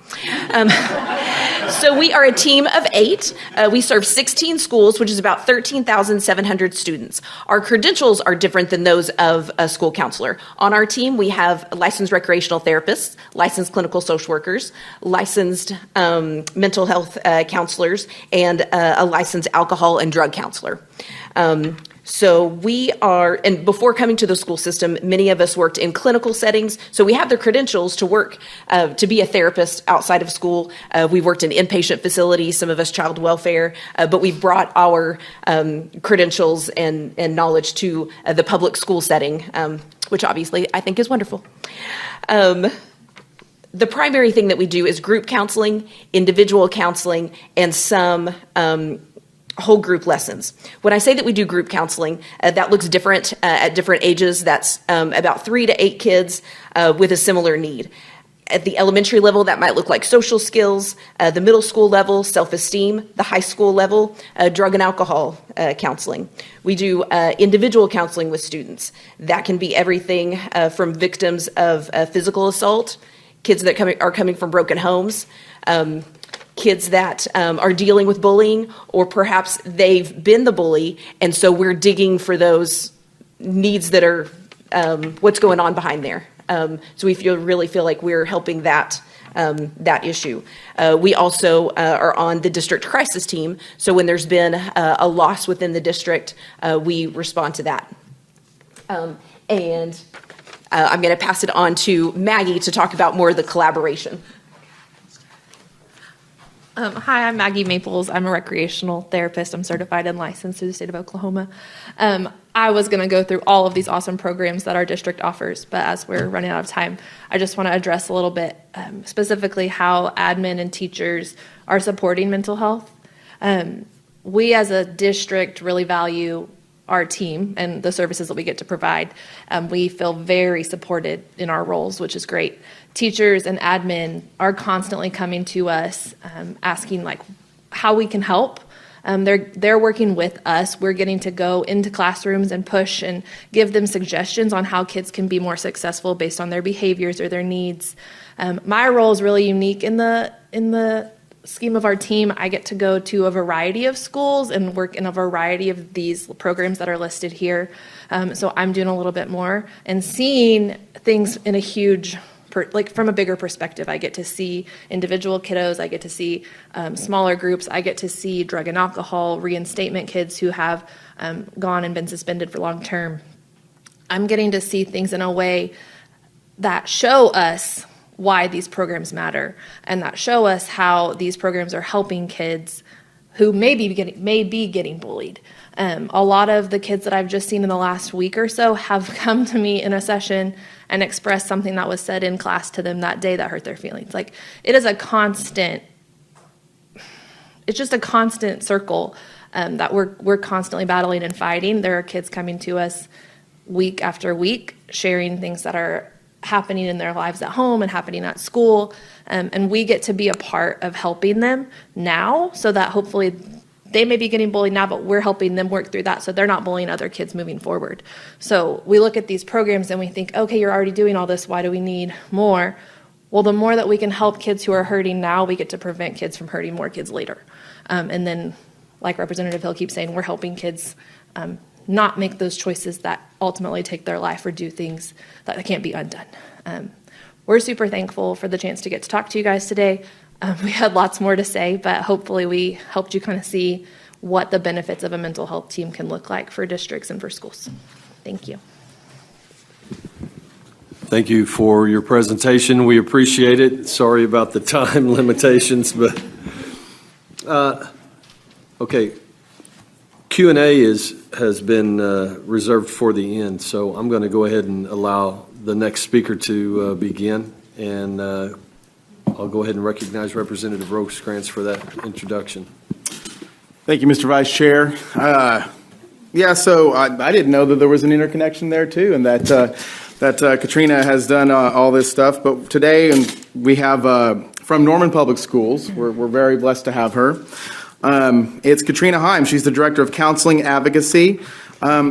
So we are a team of 8. We serve 16 schools, which is about 13,700 students. Our credentials are different than those of a school counselor. On our team, we have licensed recreational therapists, licensed clinical social social workers, licensed mental health counselors, and a licensed alcohol and drug counselor. So we are, and before coming to the school system, many of us worked in clinical settings. So we have the credentials to work, to be a therapist outside of school. We worked in inpatient facilities, some of us child welfare, but we've brought our credentials and knowledge to the public school setting, which obviously I think is wonderful. The primary thing that we do is group counseling, individual counseling, and some whole group lessons. When I say that we do group counseling, that looks different at different ages. That's about 3 to 8 kids with a similar need. At the elementary level, that might look like social skills. The middle school level, self-esteem. The high school level, drug and alcohol counseling. We do individual counseling with students. That can be everything from victims of physical assault, kids that are coming from broken homes, kids that are dealing with bullying, or perhaps they've been the bully, and so we're digging for those needs that are what's going on behind there. So we really feel like we're helping that issue. We also are on the district crisis team, so when there's been a loss within the district, we respond to that. And I'm going to pass it on to Maggie to talk about more of the collaboration. Hi, I'm Maggie Maples. I'm a recreational therapist. I'm certified and licensed through the state of Oklahoma. I was going to go through all of these awesome programs that our district offers, but as we're running out of time, I just want to address a little bit specifically how admin and teachers are supporting mental health. We as a district really value our team and the services that we get to provide. We feel very supported in our roles, which is great. Teachers and admin are constantly coming to us asking like how we can help. They're working with us. We're getting to go into classrooms and push and give them suggestions on how kids can be more successful based on their behaviors or their needs. My role is really unique in the scheme of our team. I get to go to a variety of schools and work in a variety of these programs that are listed here. So I'm doing a little bit more and seeing things in a huge from a bigger perspective. I get to see individual kiddos. I get to see smaller groups. I get to see drug and alcohol reinstatement kids who have gone and been suspended for long term. I'm getting to see things in a way that show us why these programs matter and that show us how these programs are helping kids who may be getting bullied. A lot of the kids that I've just seen in the last week or so have come to me in a session and expressed something that was said in class to them that day that hurt their feelings. Like, it is it's just a constant circle that we're constantly battling and fighting. There are kids coming to us week after week, sharing things that are happening in their lives at home and happening at school. And we get to be a part of helping them now so that hopefully they may be getting bullied now, but we're helping them work through that so they're not bullying other kids moving forward. So we look at these programs and we think, okay, you're already doing all this. Why do we need more? Well, the more that we can help kids who are hurting now, we get to prevent kids from hurting more kids later. And then, like Representative Hill keeps saying, we're helping kids not make those choices that ultimately take their life or do things that can't be undone. We're super thankful for the chance to get to talk to you guys today. We had lots more to say, but hopefully we helped you kind of see what the benefits of a mental health team can look like for districts and for schools. Thank you. Thank you for your presentation. We appreciate it. Sorry about the time limitations, but okay. Q&A has been reserved for the end, so I'm going to go ahead and allow the next speaker to begin, and I'll go ahead and recognize Representative Rosecrants for that introduction. Thank you, Mr. Vice Chair. So I didn't know that there was an interconnection there too, and that Katrina has done all this stuff. But today, and we have from Norman Public Schools. We're very blessed to have her. It's Katrina Heim. She's the Director of Counseling Advocacy.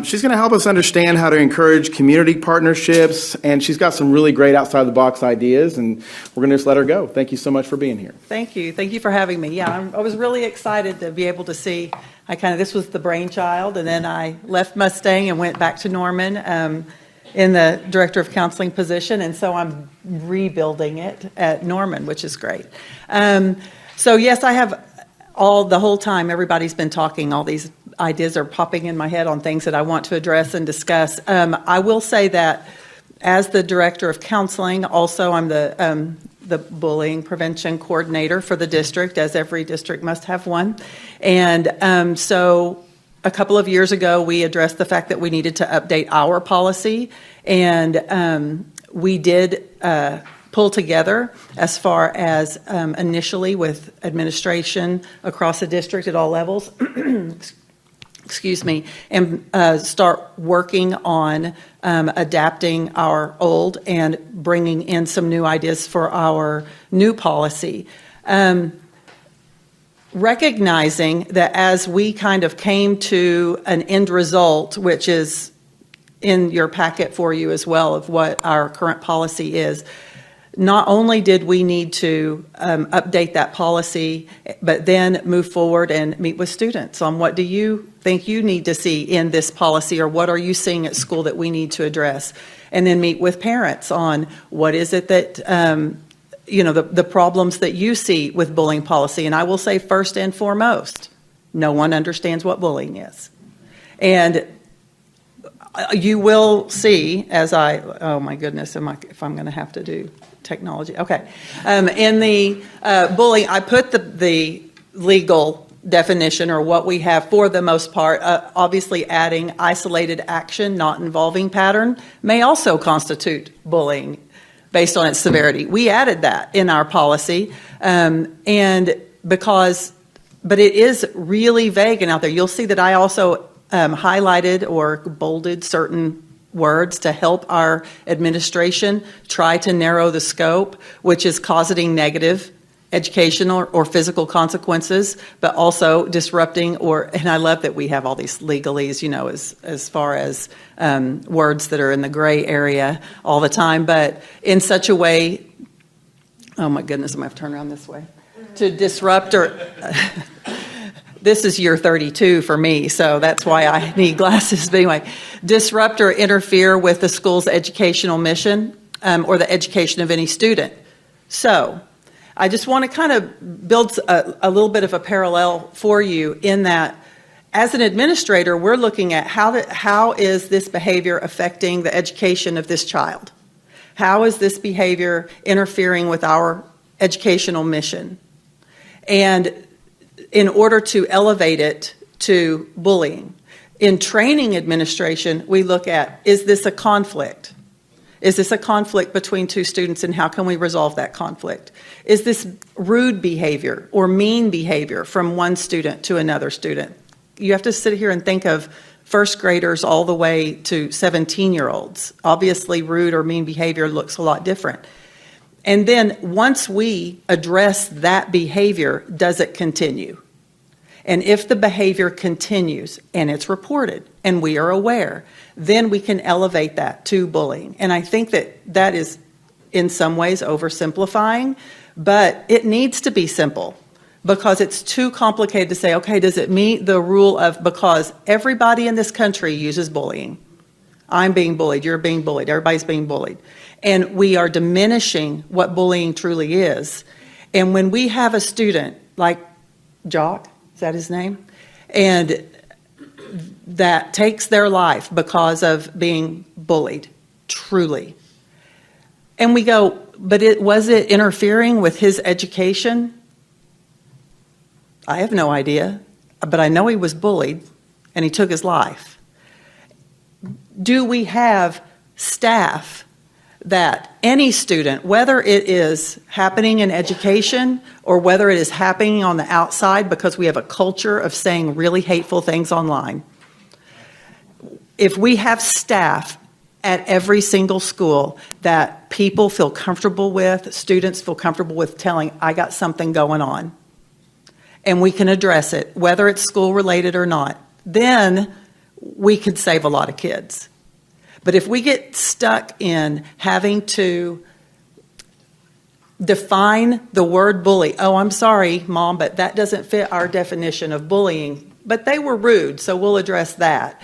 She's going to help us understand how to encourage community partnerships, and she's got some really great outside-the-box ideas, and we're going to just let her go. Thank you so much for being here. Thank you. Thank you for having me. Yeah, I was really excited to be able to see. This was the brainchild, and then I left Mustang and went back to Norman. in the Director of Counseling position, and so I'm rebuilding it at Norman, which is great. So yes, I have the whole time everybody's been talking, all these ideas are popping in my head on things that I want to address and discuss. I will say that as the Director of Counseling, also I'm the bullying prevention coordinator for the district, as every district must have one. And so a couple of years ago, we addressed the fact that we needed to update our policy, and we did pull together as far as initially with administration across the district at all levels, excuse me, and start working on adapting our old and bringing in some new ideas for our new policy. Recognizing that as we kind of came to an end result, which is in your packet for you as well, of what our current policy is, not only did we need to update that policy, but then move forward and meet with students on what do you think you need to see in this policy, or what are you seeing at school that we need to address, and then meet with parents on what is it that the problems that you see with bullying policy. And I will say, first and foremost, no one understands what bullying is. And you will see oh my goodness, if I'm going to have to do technology. Okay. In the bullying, I put the legal definition, or what we have for the most part. Obviously, adding isolated action not involving pattern may also constitute bullying based on its severity. We added that in our policy, but it is really vague and out there. You'll see that I also highlighted or bolded certain words to help our administration try to narrow the scope, which is causing negative educational or physical consequences, but also disrupting and I love that we have all these legalese, as far as words that are in the gray area all the time, but in such a way, oh my goodness, I'm going to have to turn around this way, to disrupt this is year 32 for me, so that's why I need glasses. But anyway, disrupt or interfere with the school's educational mission or the education of any student. So I just want to kind of build a little bit of a parallel for you in that as an administrator, we're looking at how is this behavior affecting the education of this child? How is this behavior interfering with our educational mission? And in order to elevate it to bullying. In training administration, we look at, is this a conflict? Is this a conflict between two students, and how can we resolve that conflict? Is this rude behavior or mean behavior from one student to another student? You have to sit here and think of first graders all the way to 17-year-olds. Obviously, rude or mean behavior looks a lot different. And then once we address that behavior, does it continue? And if the behavior continues and it's reported and we are aware, then we can elevate that to bullying. And I think that is in some ways oversimplifying, but it needs to be simple because it's too complicated to say, okay, does it meet the rule of, because everybody in this country uses bullying. I'm being bullied, you're being bullied, everybody's being bullied. And we are diminishing what bullying truly is. And when we have a student like Jock, is that his name? And that takes their life because of being bullied, truly. And we go, but was it interfering with his education? I have no idea, but I know he was bullied and he took his life. Do we have staff that any student, whether it is happening in education or whether it is happening on the outside because we have a culture of saying really hateful things online, if we have staff at every single school that people feel comfortable with, students feel comfortable with telling, I got something going on, and we can address it, whether it's school related or not, then we could save a lot of kids. But if we get stuck in having to define the word bully, oh, I'm sorry, Mom, but that doesn't fit our definition of bullying, but they were rude, so we'll address that.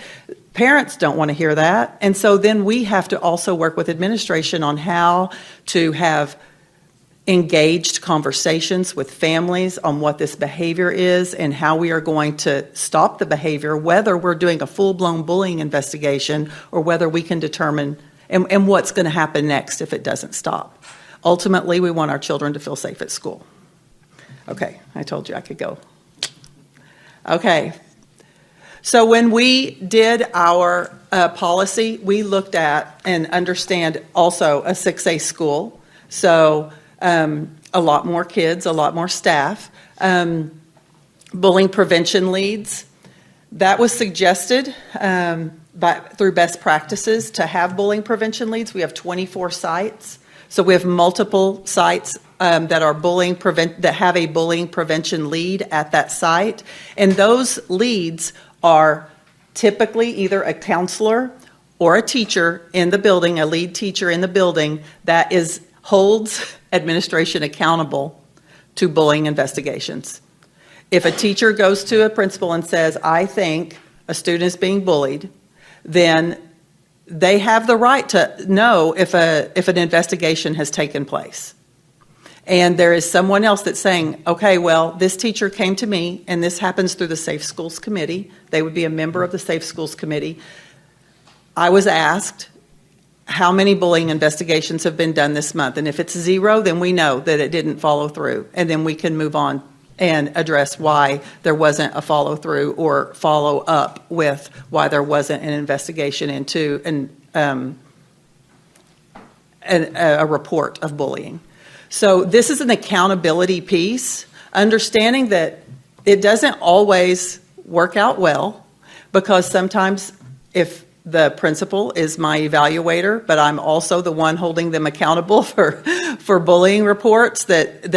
Parents don't want to hear that. And so then we have to also work with administration on how to have engaged conversations with families on what this behavior is and how we are going to stop the behavior, whether we're doing a full-blown bullying investigation or whether we can determine and what's going to happen next if it doesn't stop. Ultimately, we want our children to feel safe at school. Okay, I told you I could go. Okay. So when we did our policy, we looked at and understand also a 6A school. So a lot more kids, a lot more staff. Bullying prevention leads. That was suggested through best practices to have bullying prevention leads. We have 24 sites. So we have multiple sites that have a bullying prevention lead at that site. And those leads are typically either a counselor or a teacher in the building, a lead teacher in the building that holds administration accountable to bullying investigations. If a teacher goes to a principal and says, I think a student is being bullied, then they have the right to know if an investigation has taken place. And there is someone else that's saying, okay, well, this teacher came to me, and this happens through the Safe Schools Committee. They would be a member of the Safe Schools Committee. I was asked how many bullying investigations have been done this month. And if it's 0, then we know that it didn't follow through. And then we can move on and address why there wasn't a follow through or follow up with why there wasn't an investigation into a report of bullying. So this is an accountability piece, understanding that it doesn't always work out well, because sometimes if the principal is my evaluator, but I'm also the one holding them accountable for bullying reports, that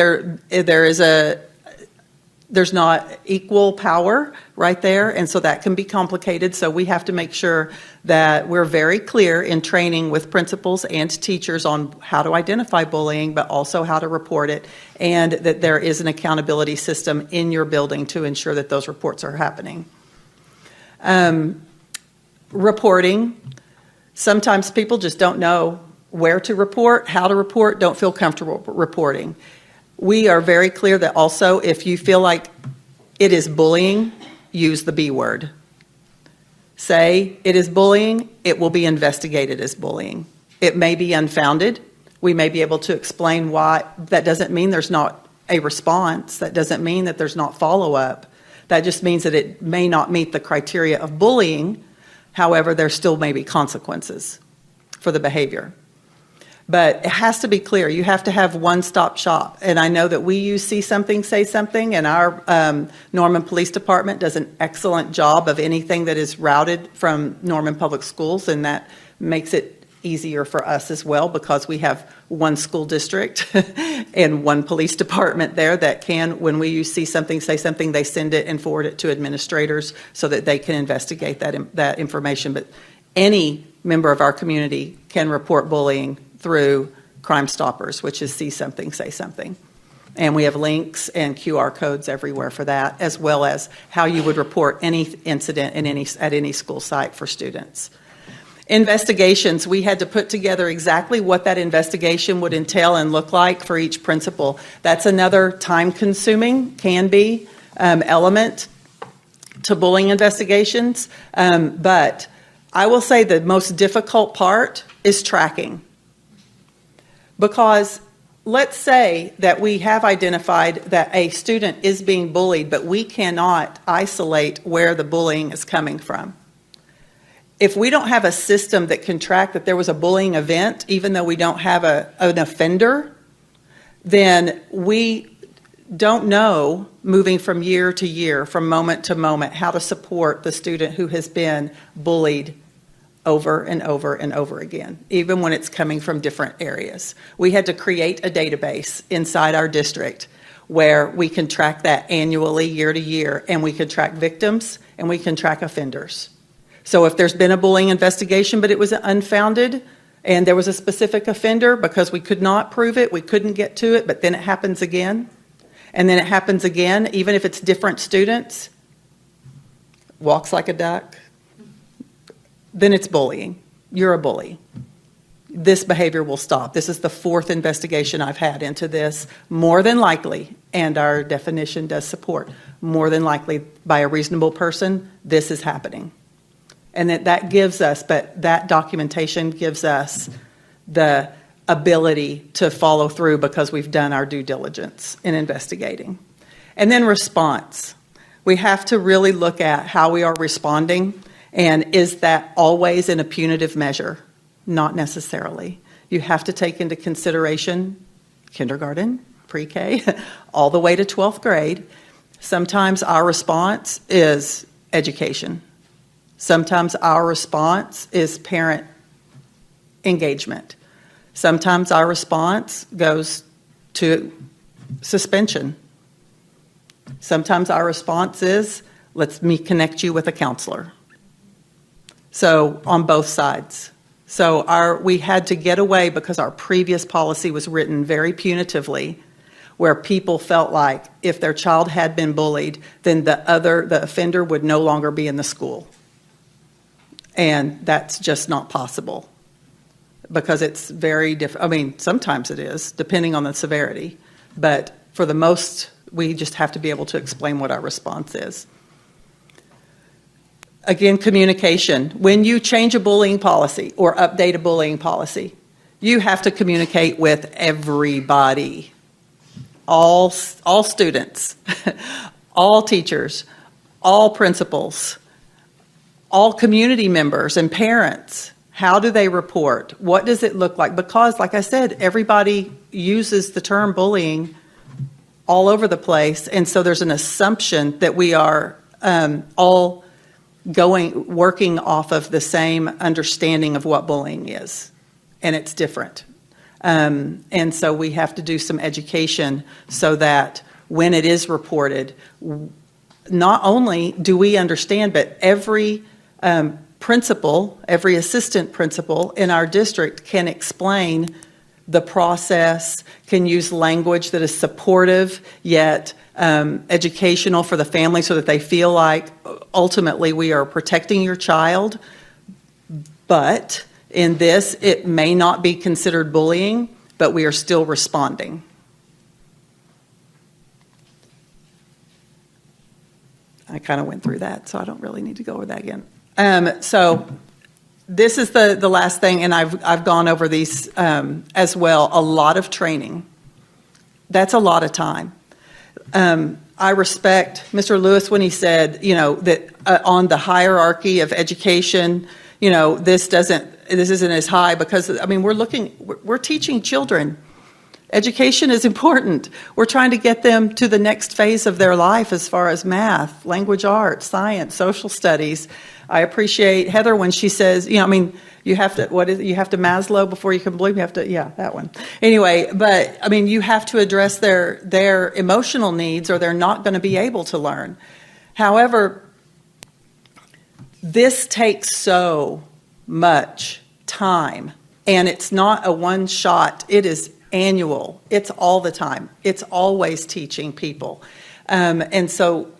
there's not equal power right there, and so that can be complicated. So we have to make sure that we're very clear in training with principals and teachers on how to identify bullying, but also how to report it, and that there is an accountability system in your building to ensure that those reports are happening. Reporting. Sometimes people just don't know where to report, how to report, don't feel comfortable reporting. We are very clear that also if you feel like it is bullying, use the B word. Say it is bullying, it will be investigated as bullying. It may be unfounded. We may be able to explain why. That doesn't mean there's not a response. That doesn't mean that there's not follow-up. That just means that it may not meet the criteria of bullying. However, there still may be consequences for the behavior. But it has to be clear. You have to have one-stop shop. And I know that we use See Something, Say Something, and our Norman Police Department does an excellent job of anything that is routed from Norman Public Schools, and that makes it easier for us as well, because we have one school district and one police department there that can, when we use See Something, Say Something, they send it and forward it to administrators so that they can investigate that information. But any member of our community can report bullying through Crime Stoppers, which is See Something, Say Something. And we have links and QR codes everywhere for that, as well as how you would report any incident at any school site for students. Investigations, we had to put together exactly what that investigation would entail and look like for each principal. That's another time-consuming, can be, element to bullying investigations. But I will say the most difficult part is tracking. Because let's say that we have identified that a student is being bullied, but we cannot isolate where the bullying is coming from. If we don't have a system that can track that there was a bullying event, even though we don't have an offender, then we don't know, moving from year to year, from moment to moment, how to support the student who has been bullied over and over and over again, even when it's coming from different areas. We had to create a database inside our district where we can track that annually, year to year, and we can track victims and we can track offenders. So if there's been a bullying investigation but it was unfounded and there was a specific offender, because we could not prove it, we couldn't get to it, but then it happens again, and then it happens again, even if it's different students, walks like a duck, then it's bullying. You're a bully. This behavior will stop. This is the 4th investigation I've had into this. More than likely, and our definition does support, more than likely by a reasonable person, this is happening. And that gives us, but that documentation gives us the ability to follow through because we've done our due diligence in investigating. And then response. We have to really look at how we are responding, and is that always in a punitive measure? Not necessarily. You have to take into consideration kindergarten, pre-K, all the way to 12th grade. Sometimes our response is education. Sometimes our response is parent engagement. Sometimes our response goes to suspension. Sometimes our response is, let me connect you with a counselor. So on both sides. So we had to get away because our previous policy was written very punitively, where people felt like if their child had been bullied, then the offender would no longer be in the school. And that's just not possible because it's very different. I mean, sometimes it is, depending on the severity. But for the most, we just have to be able to explain what our response is. Again, communication. When you change a bullying policy or update a bullying policy, you have to communicate with everybody, all students, all teachers, all principals, all community members and parents. How do they report? What does it look like? Because, like I said, everybody uses the term bullying all over the place, and so there's an assumption that we are all working off of the same understanding of what bullying is, and it's different. And so we have to do some education so that when it is reported, not only do we understand, but every principal, every assistant principal in our district can explain the process, can use language that is supportive yet educational for the family so that they feel like ultimately we are protecting your child. But in this, it may not be considered bullying, but we are still responding. I kind of went through that, so I don't really need to go over that again. So this is the last thing, and I've gone over these as well. A lot of training. That's a lot of time. I respect Mr. Lewis when he said, that on the hierarchy of education, this isn't as high because, we're teaching children. Education is important. We're trying to get them to the next phase of their life as far as math, language arts, science, social studies. I appreciate Heather when she says, you have to, you have to Maslow before you can believe, that one. Anyway, but you have to address their emotional needs or they're not going to be able to learn. However, this takes so much time, and it's not a one shot. It is annual. It's all the time. It's always teaching people. And so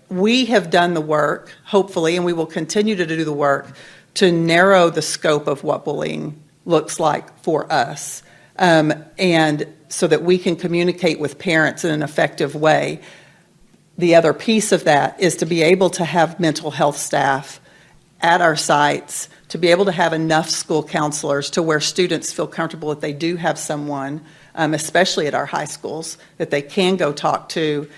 we have done the work, hopefully, and we will continue to do the work to narrow the scope of what bullying looks like for us, and so that we can communicate with parents in an effective way. The other piece of that is to be able to have mental health staff at our sites, to be able to have enough school counselors to where students feel comfortable that they do have someone, especially at our high schools, that they can go talk to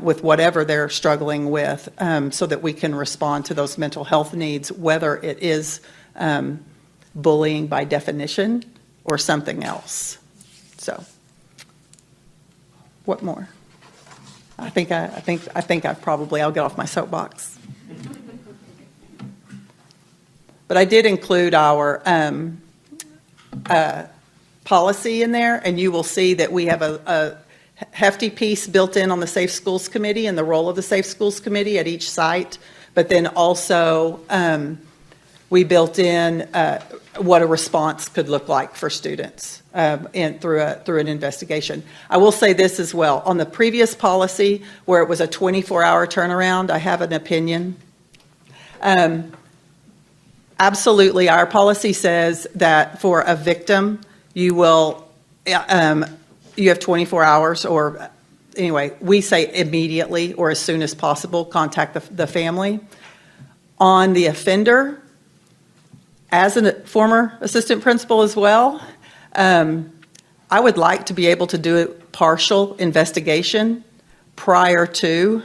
with whatever they're struggling with, so that we can respond to those mental health needs, whether it is bullying by definition or something else. So, what more? I think I'll get off my soapbox. But I did include our policy in there, and you will see that we have a hefty piece built in on the Safe Schools Committee and the role of the Safe Schools Committee at each site. But then also we built in what a response could look like for students through an investigation. I will say this as well. On the previous policy, where it was a 24-hour turnaround, I have an opinion. Absolutely. Our policy says that for a victim, you have 24 hours, or anyway, we say immediately or as soon as possible, contact the family. On the offender, as a former assistant principal as well, I would like to be able to do a partial investigation prior to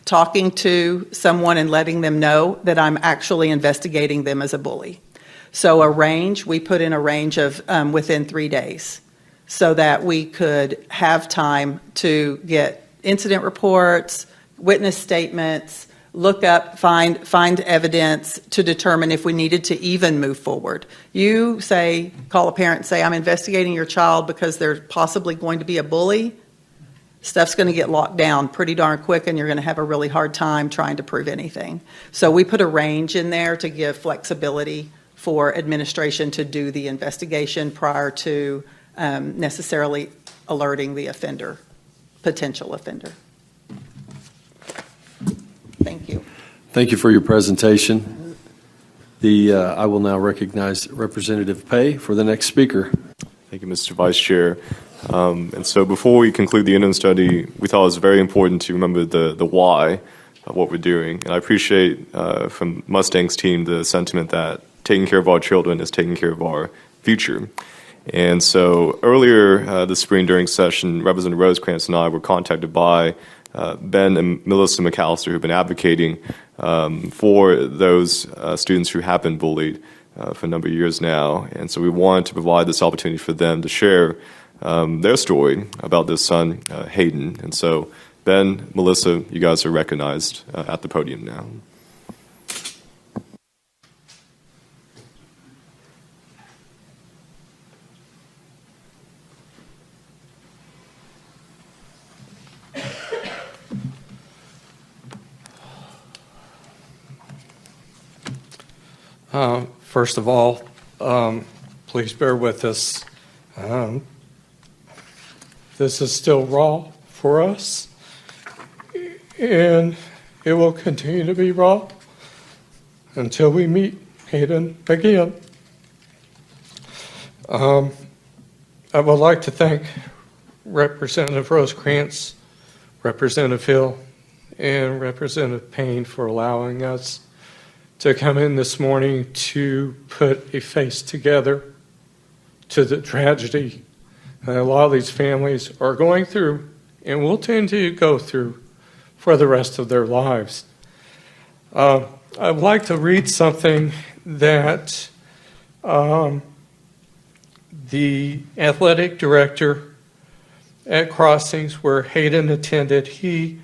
talking to someone and letting them know that I'm actually investigating them as a bully. So we put in a range of within 3 days so that we could have time to get incident reports, witness statements, look up, find evidence to determine if we needed to even move forward. You call a parent and say, I'm investigating your child because they're possibly going to be a bully. Stuff's going to get locked down pretty darn quick, and you're going to have a really hard time trying to prove anything. So we put a range in there to give flexibility for administration to do the investigation prior to necessarily alerting the potential offender. Thank you. Thank you for your presentation. I will now recognize Representative Pay for the next speaker. Thank you, Mr. Vice Chair. And so before we conclude the interim study, we thought it was very important to remember the why of what we're doing. And I appreciate from Mustang's team the sentiment that taking care of our children is taking care of our future. And so earlier this spring during session, Representative Rosecrants and I were contacted by Ben and Melissa McAllister, who have been advocating for those students who have been bullied for a number of years now. And so we wanted to provide this opportunity for them to share their story about their son, Hayden. And so, Ben, Melissa, you guys are recognized at the podium now. First of all, please bear with us. This is still raw for us, and it will continue to be raw until we meet Hayden again. I would like to thank Representative Rosecrants, Representative Hill, and Representative Payne for allowing us to come in this morning to put a face together to the tragedy that a lot of these families are going through and will tend to go through for the rest of their lives. I'd like to read something that the athletic director at Crossings, where Hayden attended, he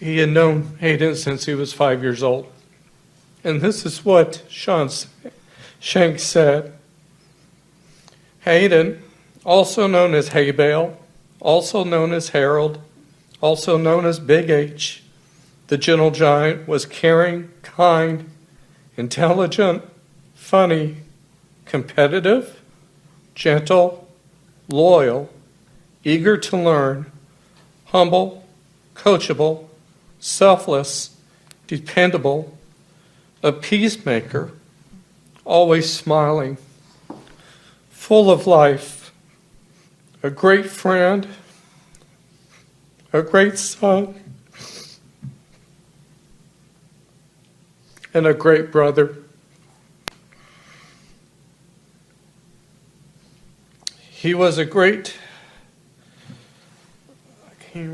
had known Hayden since he was 5 years old. And this is what Sean Shank said. Hayden, also known as Haybale, also known as Harold, also known as Big H, the gentle giant, was caring, kind, intelligent, funny, competitive, gentle, loyal, eager to learn, humble, coachable, selfless, dependable, a peacemaker, always smiling, full of life, a great friend, a great son, and a great brother. He was a great, he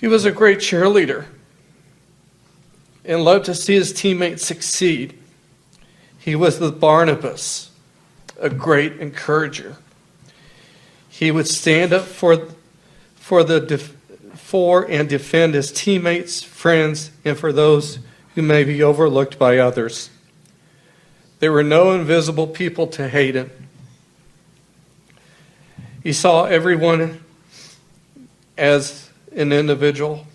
was a great cheerleader and loved to see his teammates succeed. He was the Barnabas, a great encourager. He would stand up for and defend his teammates, friends, and for those who may be overlooked by others. There were no invisible people to Hayden. He saw everyone as an individual.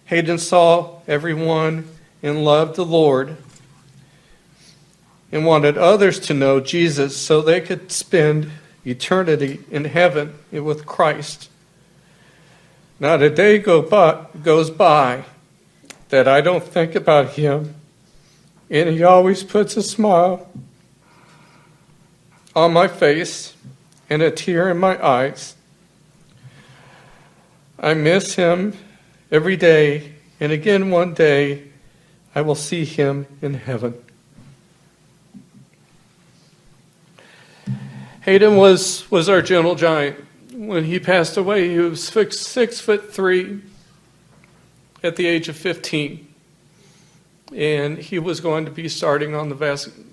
Hayden saw everyone and loved the Lord and wanted others to know Jesus so they could spend eternity in heaven with Christ. Not a day goes by that I don't think about him, and he always puts a smile on my face and a tear in my eyes. I miss him every day, and again one day I will see him in heaven. Hayden was our gentle giant. When he passed away, he was 6'3" at the age of 15. And he was going to be starting on the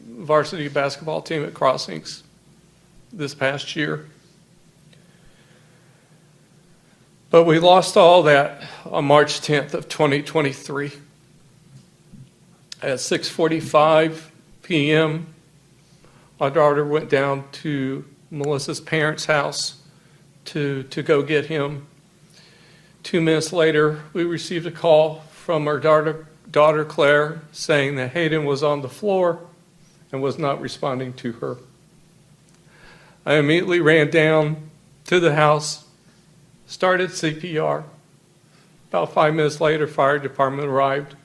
varsity basketball team at Crossings this past year. But we lost all that on March 10th of 2023. At 6:45 p.m., my daughter went down to Melissa's parents' house to go get him. 2 minutes later, we received a call from our daughter Claire saying that Hayden was on the floor and was not responding to her. I immediately ran down to the house, started CPR. About 5 minutes later, fire department arrived.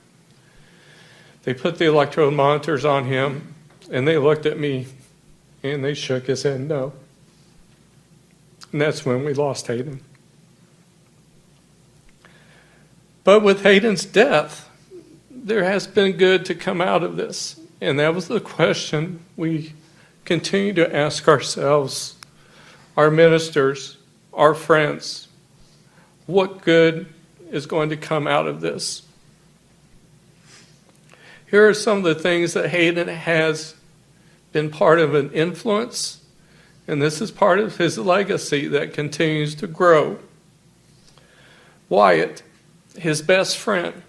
They put the electrode monitors on him, and they looked at me, and they shook his head no. And that's when we lost Hayden. But with Hayden's death, there has been good to come out of this. And that was the question we continue to ask ourselves, our ministers, our friends. What good is going to come out of this? Here are some of the things that Hayden has been part of an influence, and this is part of his legacy that continues to grow. Wyatt, his best friend,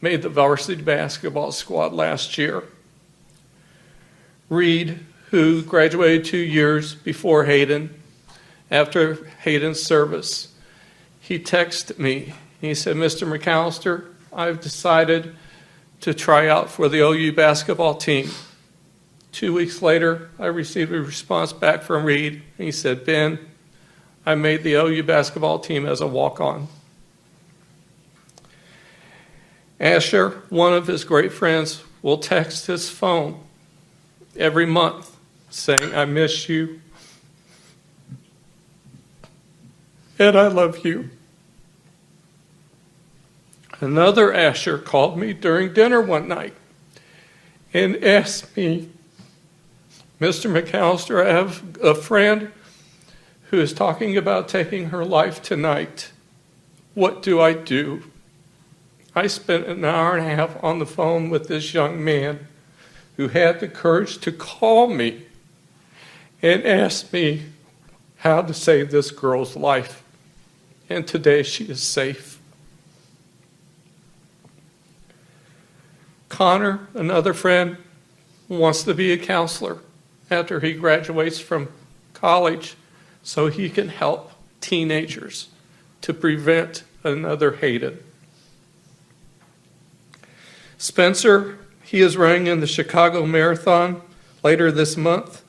made the varsity basketball squad last year. Reed, who graduated 2 years before Hayden, after Hayden's service, he texted me. He said, "Mr. McAllister, I've decided to try out for the OU basketball team." 2 weeks later, I received a response back from Reed. He said, "Ben, I made the OU basketball team as a walk-on." Asher, one of his great friends, will text his phone every month saying, "I miss you and I love you." Another Asher called me during dinner one night and asked me, "Mr. McAllister, I have a friend who is talking about taking her life tonight. What do I do?" I spent an hour and a half on the phone with this young man who had the courage to call me and ask me how to save this girl's life. And today she is safe. Connor, another friend, wants to be a counselor after he graduates from college so he can help teenagers to prevent another Hayden. Spencer, he is running in the Chicago Marathon later this month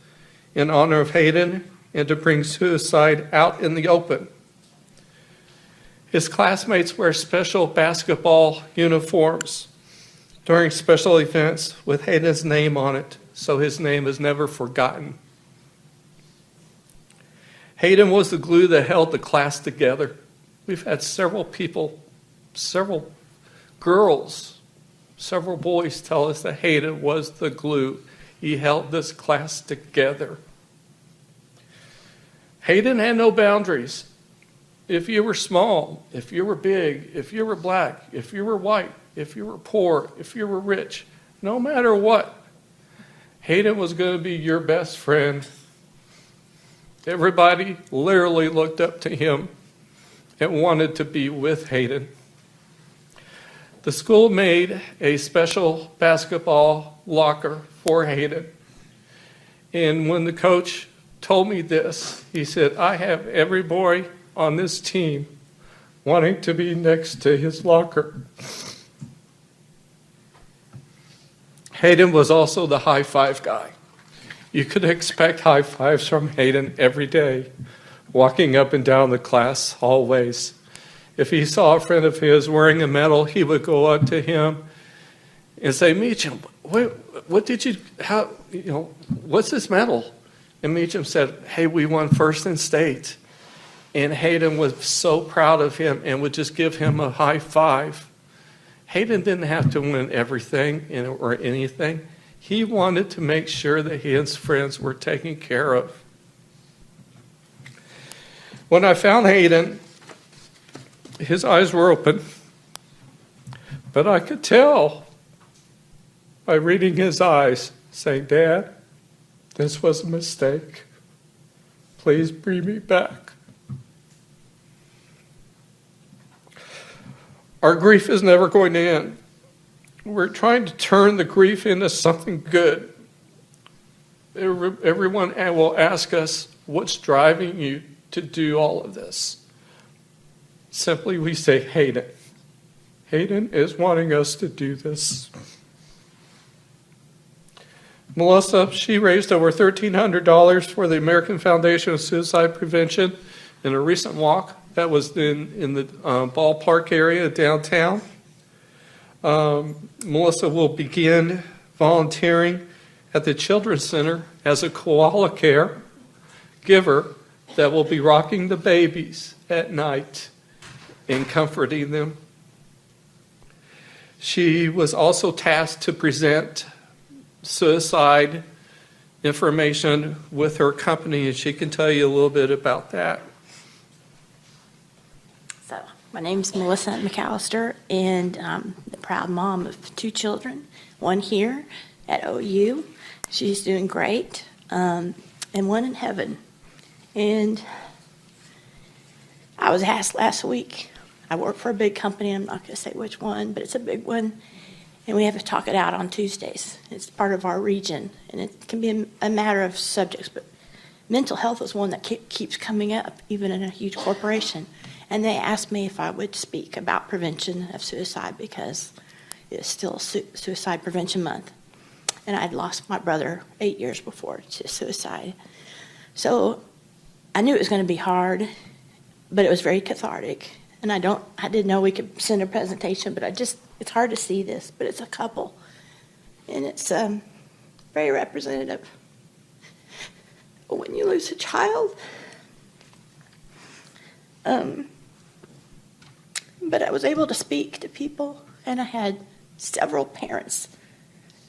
in honor of Hayden and to bring suicide out in the open. His classmates wear special basketball uniforms during special events with Hayden's name on it, so his name is never forgotten. Hayden was the glue that held the class together. We've had several people, several girls, several boys tell us that Hayden was the glue. He held this class together. Hayden had no boundaries. If you were small, if you were big, if you were black, if you were white, if you were poor, if you were rich, no matter what, Hayden was going to be your best friend. Everybody literally looked up to him and wanted to be with Hayden. The school made a special basketball locker for Hayden. And when the coach told me this, he said, "I have every boy on this team wanting to be next to his locker." Hayden was also the high five guy. You could expect high fives from Hayden every day, walking up and down the class hallways. if he saw a friend of his wearing a medal, he would go up to him and say, Meacham, what did you, how, what's this medal? And Meacham said, hey, we won first in state. And Hayden was so proud of him and would just give him a high five. Hayden didn't have to win everything or anything. He wanted to make sure that his friends were taken care of. When I found Hayden, his eyes were open, but I could tell by reading his eyes, saying, Dad, this was a mistake. Please bring me back. Our grief is never going to end. We're trying to turn the grief into something good. Everyone will ask us, what's driving you to do all of this? Simply, we say, Hayden. Hayden is wanting us to do this. Melissa, she raised over $1,300 for the American Foundation of Suicide Prevention in a recent walk that was in the ballpark area downtown. Melissa will begin volunteering at the Children's Center as a koala care giver that will be rocking the babies at night and comforting them. She was also tasked to present suicide information with her company, and she can tell you a little bit about that. So, my name's Melissa McAllister, and I'm the proud mom of 2 children, one here at OU. She's doing great, and one in heaven. And I was asked last week, I work for a big company, I'm not going to say which one, but it's a big one, and we have to talk it out on Tuesdays. It's part of our region, and it can be a matter of subjects, but mental health is one that keeps coming up, even in a huge corporation. And they asked me if I would speak about prevention of suicide because it's still Suicide Prevention Month. And I'd lost my brother 8 years before to suicide. So I knew it was going to be hard, but it was very cathartic. And I didn't know we could send a presentation, but it's hard to see this, but it's a couple. And it's very representative. When you lose a child, but I was able to speak to people, and I had several parents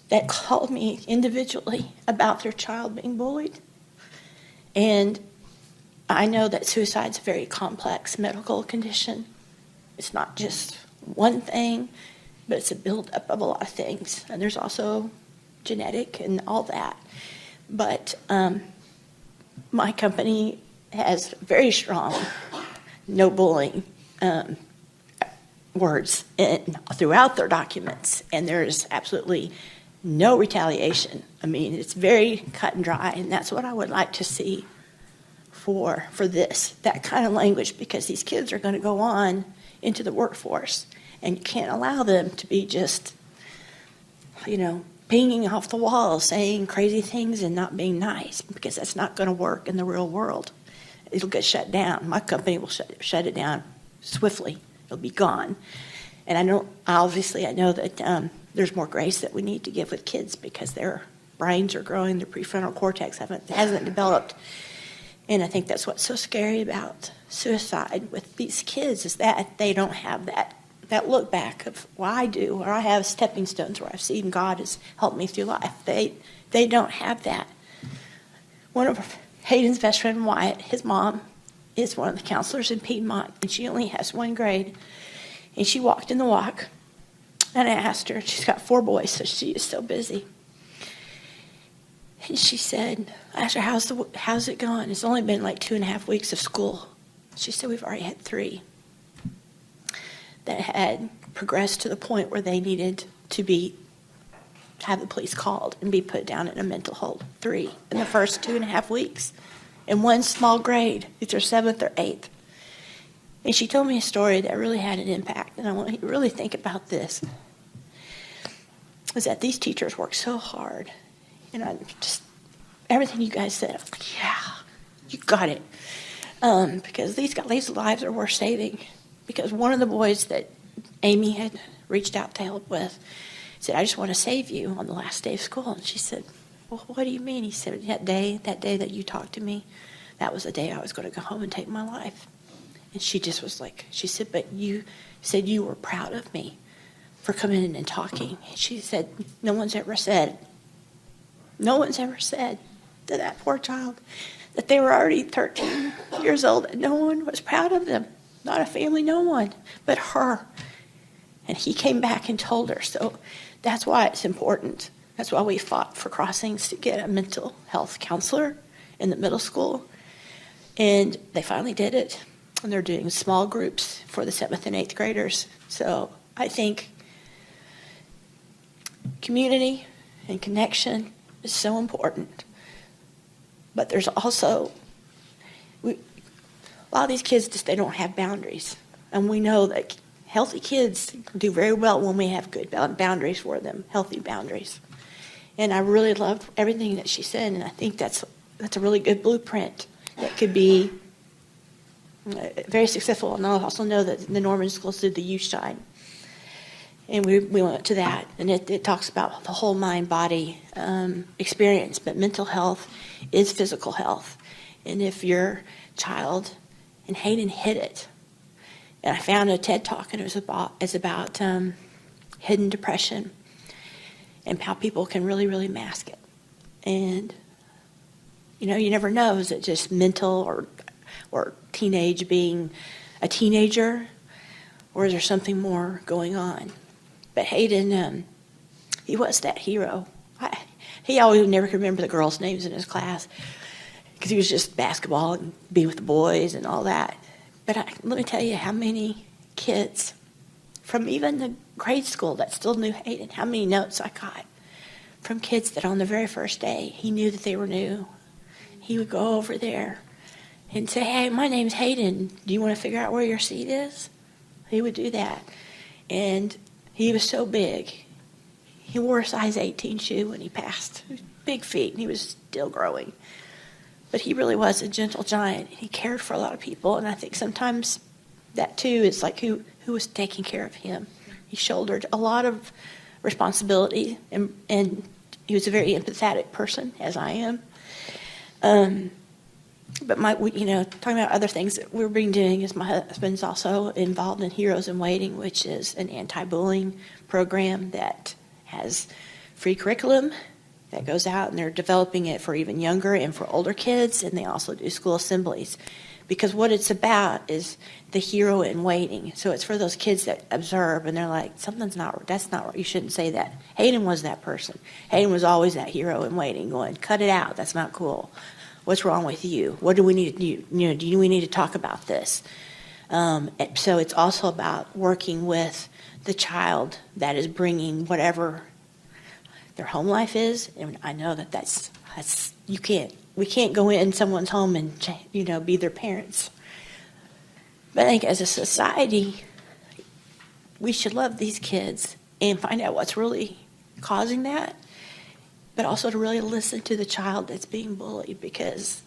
that called me individually about their child being bullied. And I know that suicide's a very complex medical condition. It's not just one thing, but it's a buildup of a lot of things. And there's also genetic and all that. But my company has very strong no bullying words throughout their documents, and there is absolutely no retaliation. I mean, it's very cut and dry, and that's what I would like to see for that kind of language, because these kids are going to go on into the workforce, and you can't allow them to be just, pinging off the wall, saying crazy things and not being nice, because that's not going to work in the real world. It'll get shut down. My company will shut it down swiftly. It'll be gone. And I know that there's more grace that we need to give with kids because their brains are growing, their prefrontal cortex hasn't developed. And I think that's what's so scary about suicide with these kids is that they don't have that look back of, well, I do, or I have stepping stones where I've seen God has helped me through life. They don't have that. One of Hayden's best friend, Wyatt, his mom, is one of the counselors in Piedmont, and she only has 1 grade. And she walked in the walk, and I asked her, she's got 4 boys, so she is so busy. And she said, I asked her, how's it going? It's only been like 2.5 weeks of school. She said, we've already had 3 that had progressed to the point where they needed to have the police called and be put down in a mental hold. 3 in the first 2.5 weeks. In 1 small grade, it's their 7th or 8th. And she told me a story that really had an impact, and I want you to really think about this, is that these teachers work so hard. And everything you guys said, I'm like, yeah, you got it. Because these lives are worth saving. because one of the boys that Amy had reached out to help with said, I just want to save you on the last day of school. And she said, well, what do you mean? He said, that day that you talked to me, that was the day I was going to go home and take my life. And she just was like, she said, but you said you were proud of me for coming in and talking. And she said, no one's ever said to that poor child that they were already 13 years old and no one was proud of them. Not a family, no one, but her. And he came back and told her. So that's why it's important. That's why we fought for Crossings to get a mental health counselor in the middle school. And they finally did it. And they're doing small groups for the 7th and 8th graders. So I think community and connection is so important. But there's also, a lot of these kids just, they don't have boundaries. And we know that healthy kids do very well when we have good boundaries for them, healthy boundaries. And I really loved everything that she said, and I think that's a really good blueprint that could be very successful. And I also know that the Norman schools did the Youth Shine. And we went to that, and it talks about the whole mind-body experience. But mental health is physical health. And if your child, and Hayden hit it, and I found a TED Talk, and it's about hidden depression and how people can really, really mask it. And, you never know, is it just mental or teenage being a teenager, or is there something more going on? But Hayden, he was that hero. He always never could remember the girls' names in his class because he was just basketball and be with the boys and all that. But let me tell you how many kids from even the grade school that still knew Hayden, how many notes I got from kids that on the very first day, he knew that they were new. He would go over there and say, hey, my name's Hayden. Do you want to figure out where your seat is? He would do that. And he was so big. He wore a size 18 shoe when he passed. Big feet, and he was still growing. But he really was a gentle giant. He cared for a lot of people, and I think sometimes that, too, is like who was taking care of him. He shouldered a lot of responsibility, and he was a very empathetic person, as I am. But talking about other things that we've been doing is my husband's also involved in Heroes in Waiting, which is an anti-bullying program that has free curriculum that goes out, and they're developing it for even younger and for older kids, and they also do school assemblies. Because what it's about is the hero in waiting. So it's for those kids that observe, and they're like, that's not right, you shouldn't say that. Hayden was that person. Hayden was always that hero in waiting, going, cut it out, that's not cool. What's wrong with you? What do we need to do? Do we need to talk about this? So it's also about working with the child that is bringing whatever their home life is. And I know that's we can't go in someone's home and be their parents. But I think as a society, we should love these kids and find out what's really causing that. But also to really listen to the child that's being bullied, because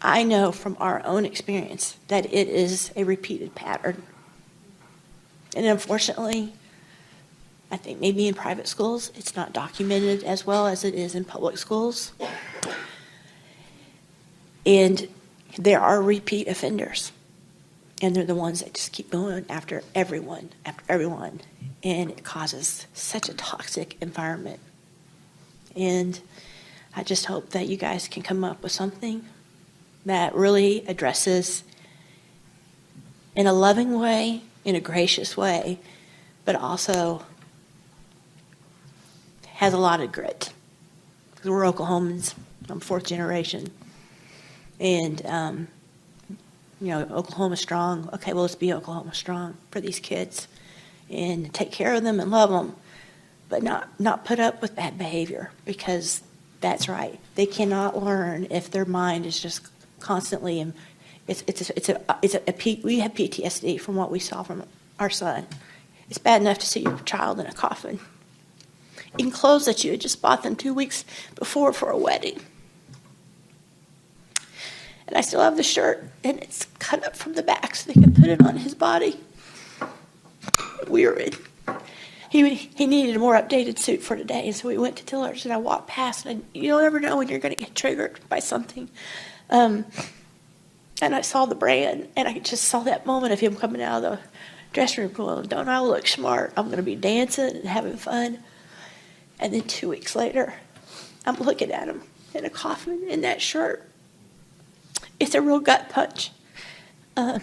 I know from our own experience that it is a repeated pattern. And unfortunately, I think maybe in private schools, it's not documented as well as it is in public schools. And there are repeat offenders. And they're the ones that just keep going after everyone. And it causes such a toxic environment. And I just hope that you guys can come up with something that really addresses in a loving way, in a gracious way, but also has a lot of grit. Because we're Oklahomans. I'm 4th generation. And, Oklahoma strong. Okay, well, let's be Oklahoma strong for these kids and take care of them and love them. But not put up with bad behavior, because that's right. They cannot learn if their mind is just constantly. We have PTSD from what we saw from our son. It's bad enough to see your child in a coffin, in clothes that you had just bought them 2 weeks before for a wedding. And I still have the shirt, and it's cut up from the back so they can put it on his body. Weird. He needed a more updated suit for today, and so we went to Dillard's, and I walked past, and you don't ever know when you're going to get triggered by something. And I saw the brand, and I just saw that moment of him coming out of the dressing room going, don't I look smart? I'm going to be dancing and having fun. And then 2 weeks later, I'm looking at him in a coffin in that shirt. It's a real gut punch. We'll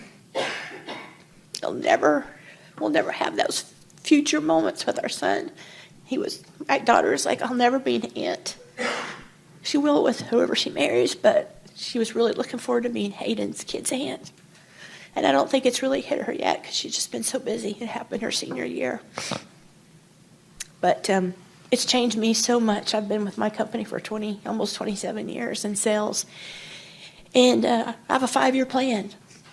never have those future moments with our son. My daughter is like, I'll never be an aunt. She will with whoever she marries, but she was really looking forward to being Hayden's kid's aunt. And I don't think it's really hit her yet because she's just been so busy. It happened her senior year. But it's changed me so much. I've been with my company for almost 27 years in sales. And I have a 5-year plan.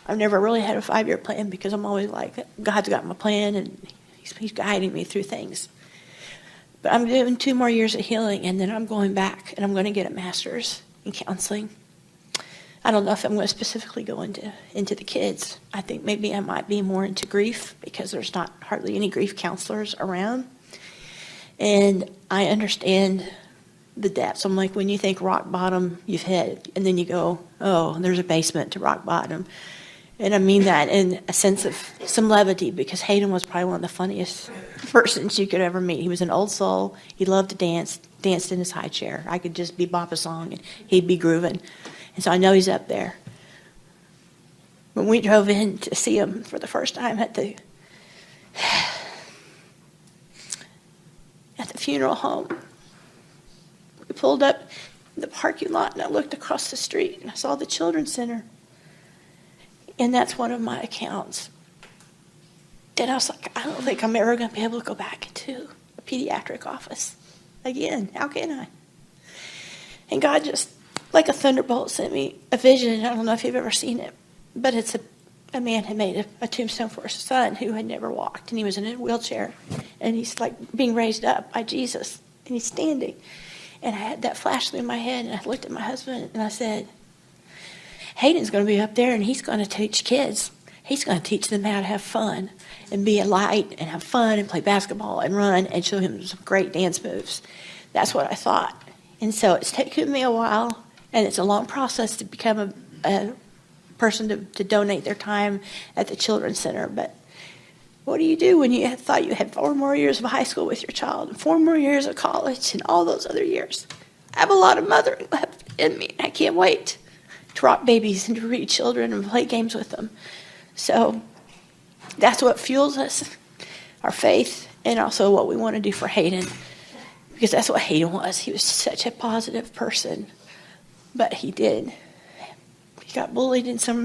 I've never really had a 5-year plan because I'm always like, God's got my plan and he's guiding me through things. But I'm doing 2 more years of healing, and then I'm going back and I'm going to get a master's in counseling. I don't know if I'm going to specifically go into the kids. I think maybe I might be more into grief because there's not hardly any grief counselors around. And I understand the depths. I'm like, when you think rock bottom, you've hit, and then you go, oh, there's a basement to rock bottom. And I mean that in a sense of some levity because Hayden was probably one of the funniest persons you could ever meet. He was an old soul. He loved to dance, danced in his high chair. I could just bop a song and he'd be grooving. And so I know he's up there. When we drove in to see him for the first time at the funeral home, we pulled up in the parking lot and I looked across the street and I saw the Children's Center. And that's one of my accounts. And I was like, I don't think I'm ever going to be able to go back into a pediatric office again. How can I? And God just, like a thunderbolt, sent me a vision. I don't know if you've ever seen it, but it's a man had made a tombstone for his son who had never walked, and he was in a wheelchair, and he's like being raised up by Jesus, and he's standing. And I had that flash through my head, and I looked at my husband, and I said, Hayden's going to be up there, and he's going to teach kids. He's going to teach them how to have fun and be a light and have fun and play basketball and run and show him some great dance moves. That's what I thought. And so it's taken me a while, and it's a long process to become a person to donate their time at the Children's Center. But what do you do when you thought you had 4 more years of high school with your child and 4 more years of college and all those other years? I have a lot of mothering left in me. I can't wait to rock babies and to read children and play games with them. So that's what fuels us, our faith, and also what we want to do for Hayden, because that's what Hayden was. He was such a positive person, but he got bullied in just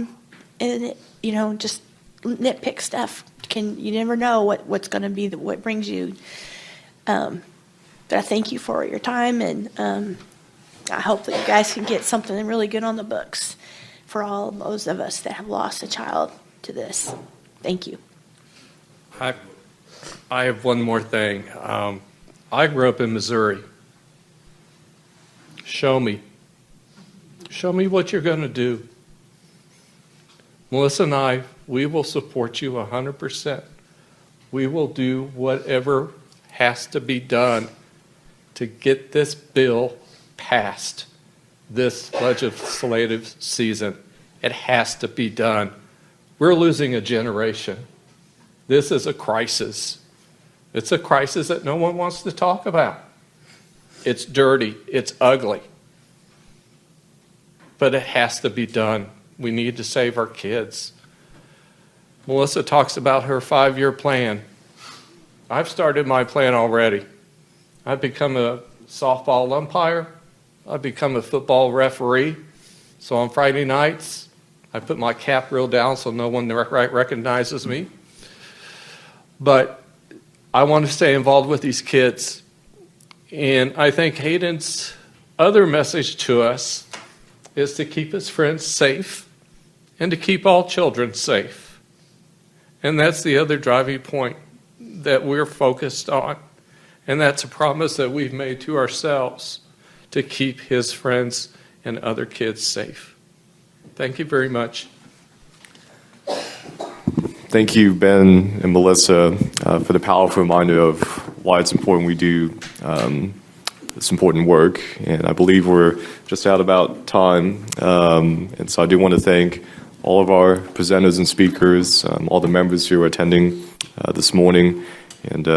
nitpick stuff. You never know what's going to be what brings you. But I thank you for your time, and I hope that you guys can get something really good on the books for all those of us that have lost a child to this. Thank you. I have one more thing. I grew up in Missouri. Show me what you're going to do. Melissa and I, we will support you 100%. We will do whatever has to be done to get this bill passed this legislative season. It has to be done. We're losing a generation. This is a crisis. It's a crisis that no one wants to talk about. It's dirty. It's ugly. But it has to be done. We need to save our kids. Melissa talks about her 5-year plan. I've started my plan already. I've become a softball umpire. I've become a football referee. So on Friday nights, I put my cap real down so no one recognizes me. But I want to stay involved with these kids. And I think Hayden's other message to us is to keep his friends safe and to keep all children safe. And that's the other driving point that we're focused on. And that's a promise that we've made to ourselves to keep his friends and other kids safe. Thank you very much. Thank you, Ben and Melissa, for the powerful reminder of why it's important we do this important work. And I believe we're just out about time. And so I do want to thank all of our presenters and speakers, all the members who are attending this morning. And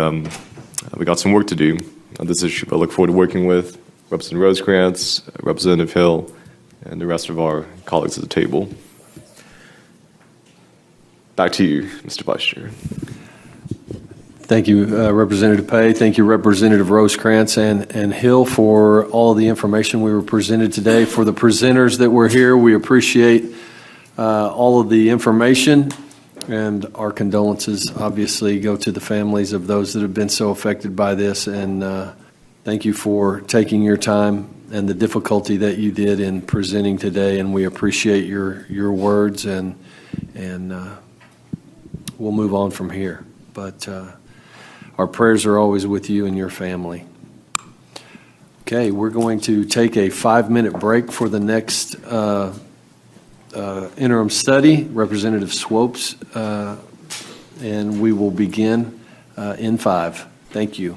we got some work to do on this issue. I look forward to working with Representative Rosecrants, Representative Hill, and the rest of our colleagues at the table. Back to you, Mr. Vice Chair. Thank you, Representative Pay. Thank you, Representative Rosecrants and Hill, for all of the information we were presented today. For the presenters that were here, we appreciate all of the information, and our condolences obviously go to the families of those that have been so affected by this. And thank you for taking your time and the difficulty that you did in presenting today. And we appreciate your words, and we'll move on from here. But our prayers are always with you and your family. Okay, we're going to take a 5-minute break for the next interim study, Representative Swopes, and we will begin in 5. Thank you.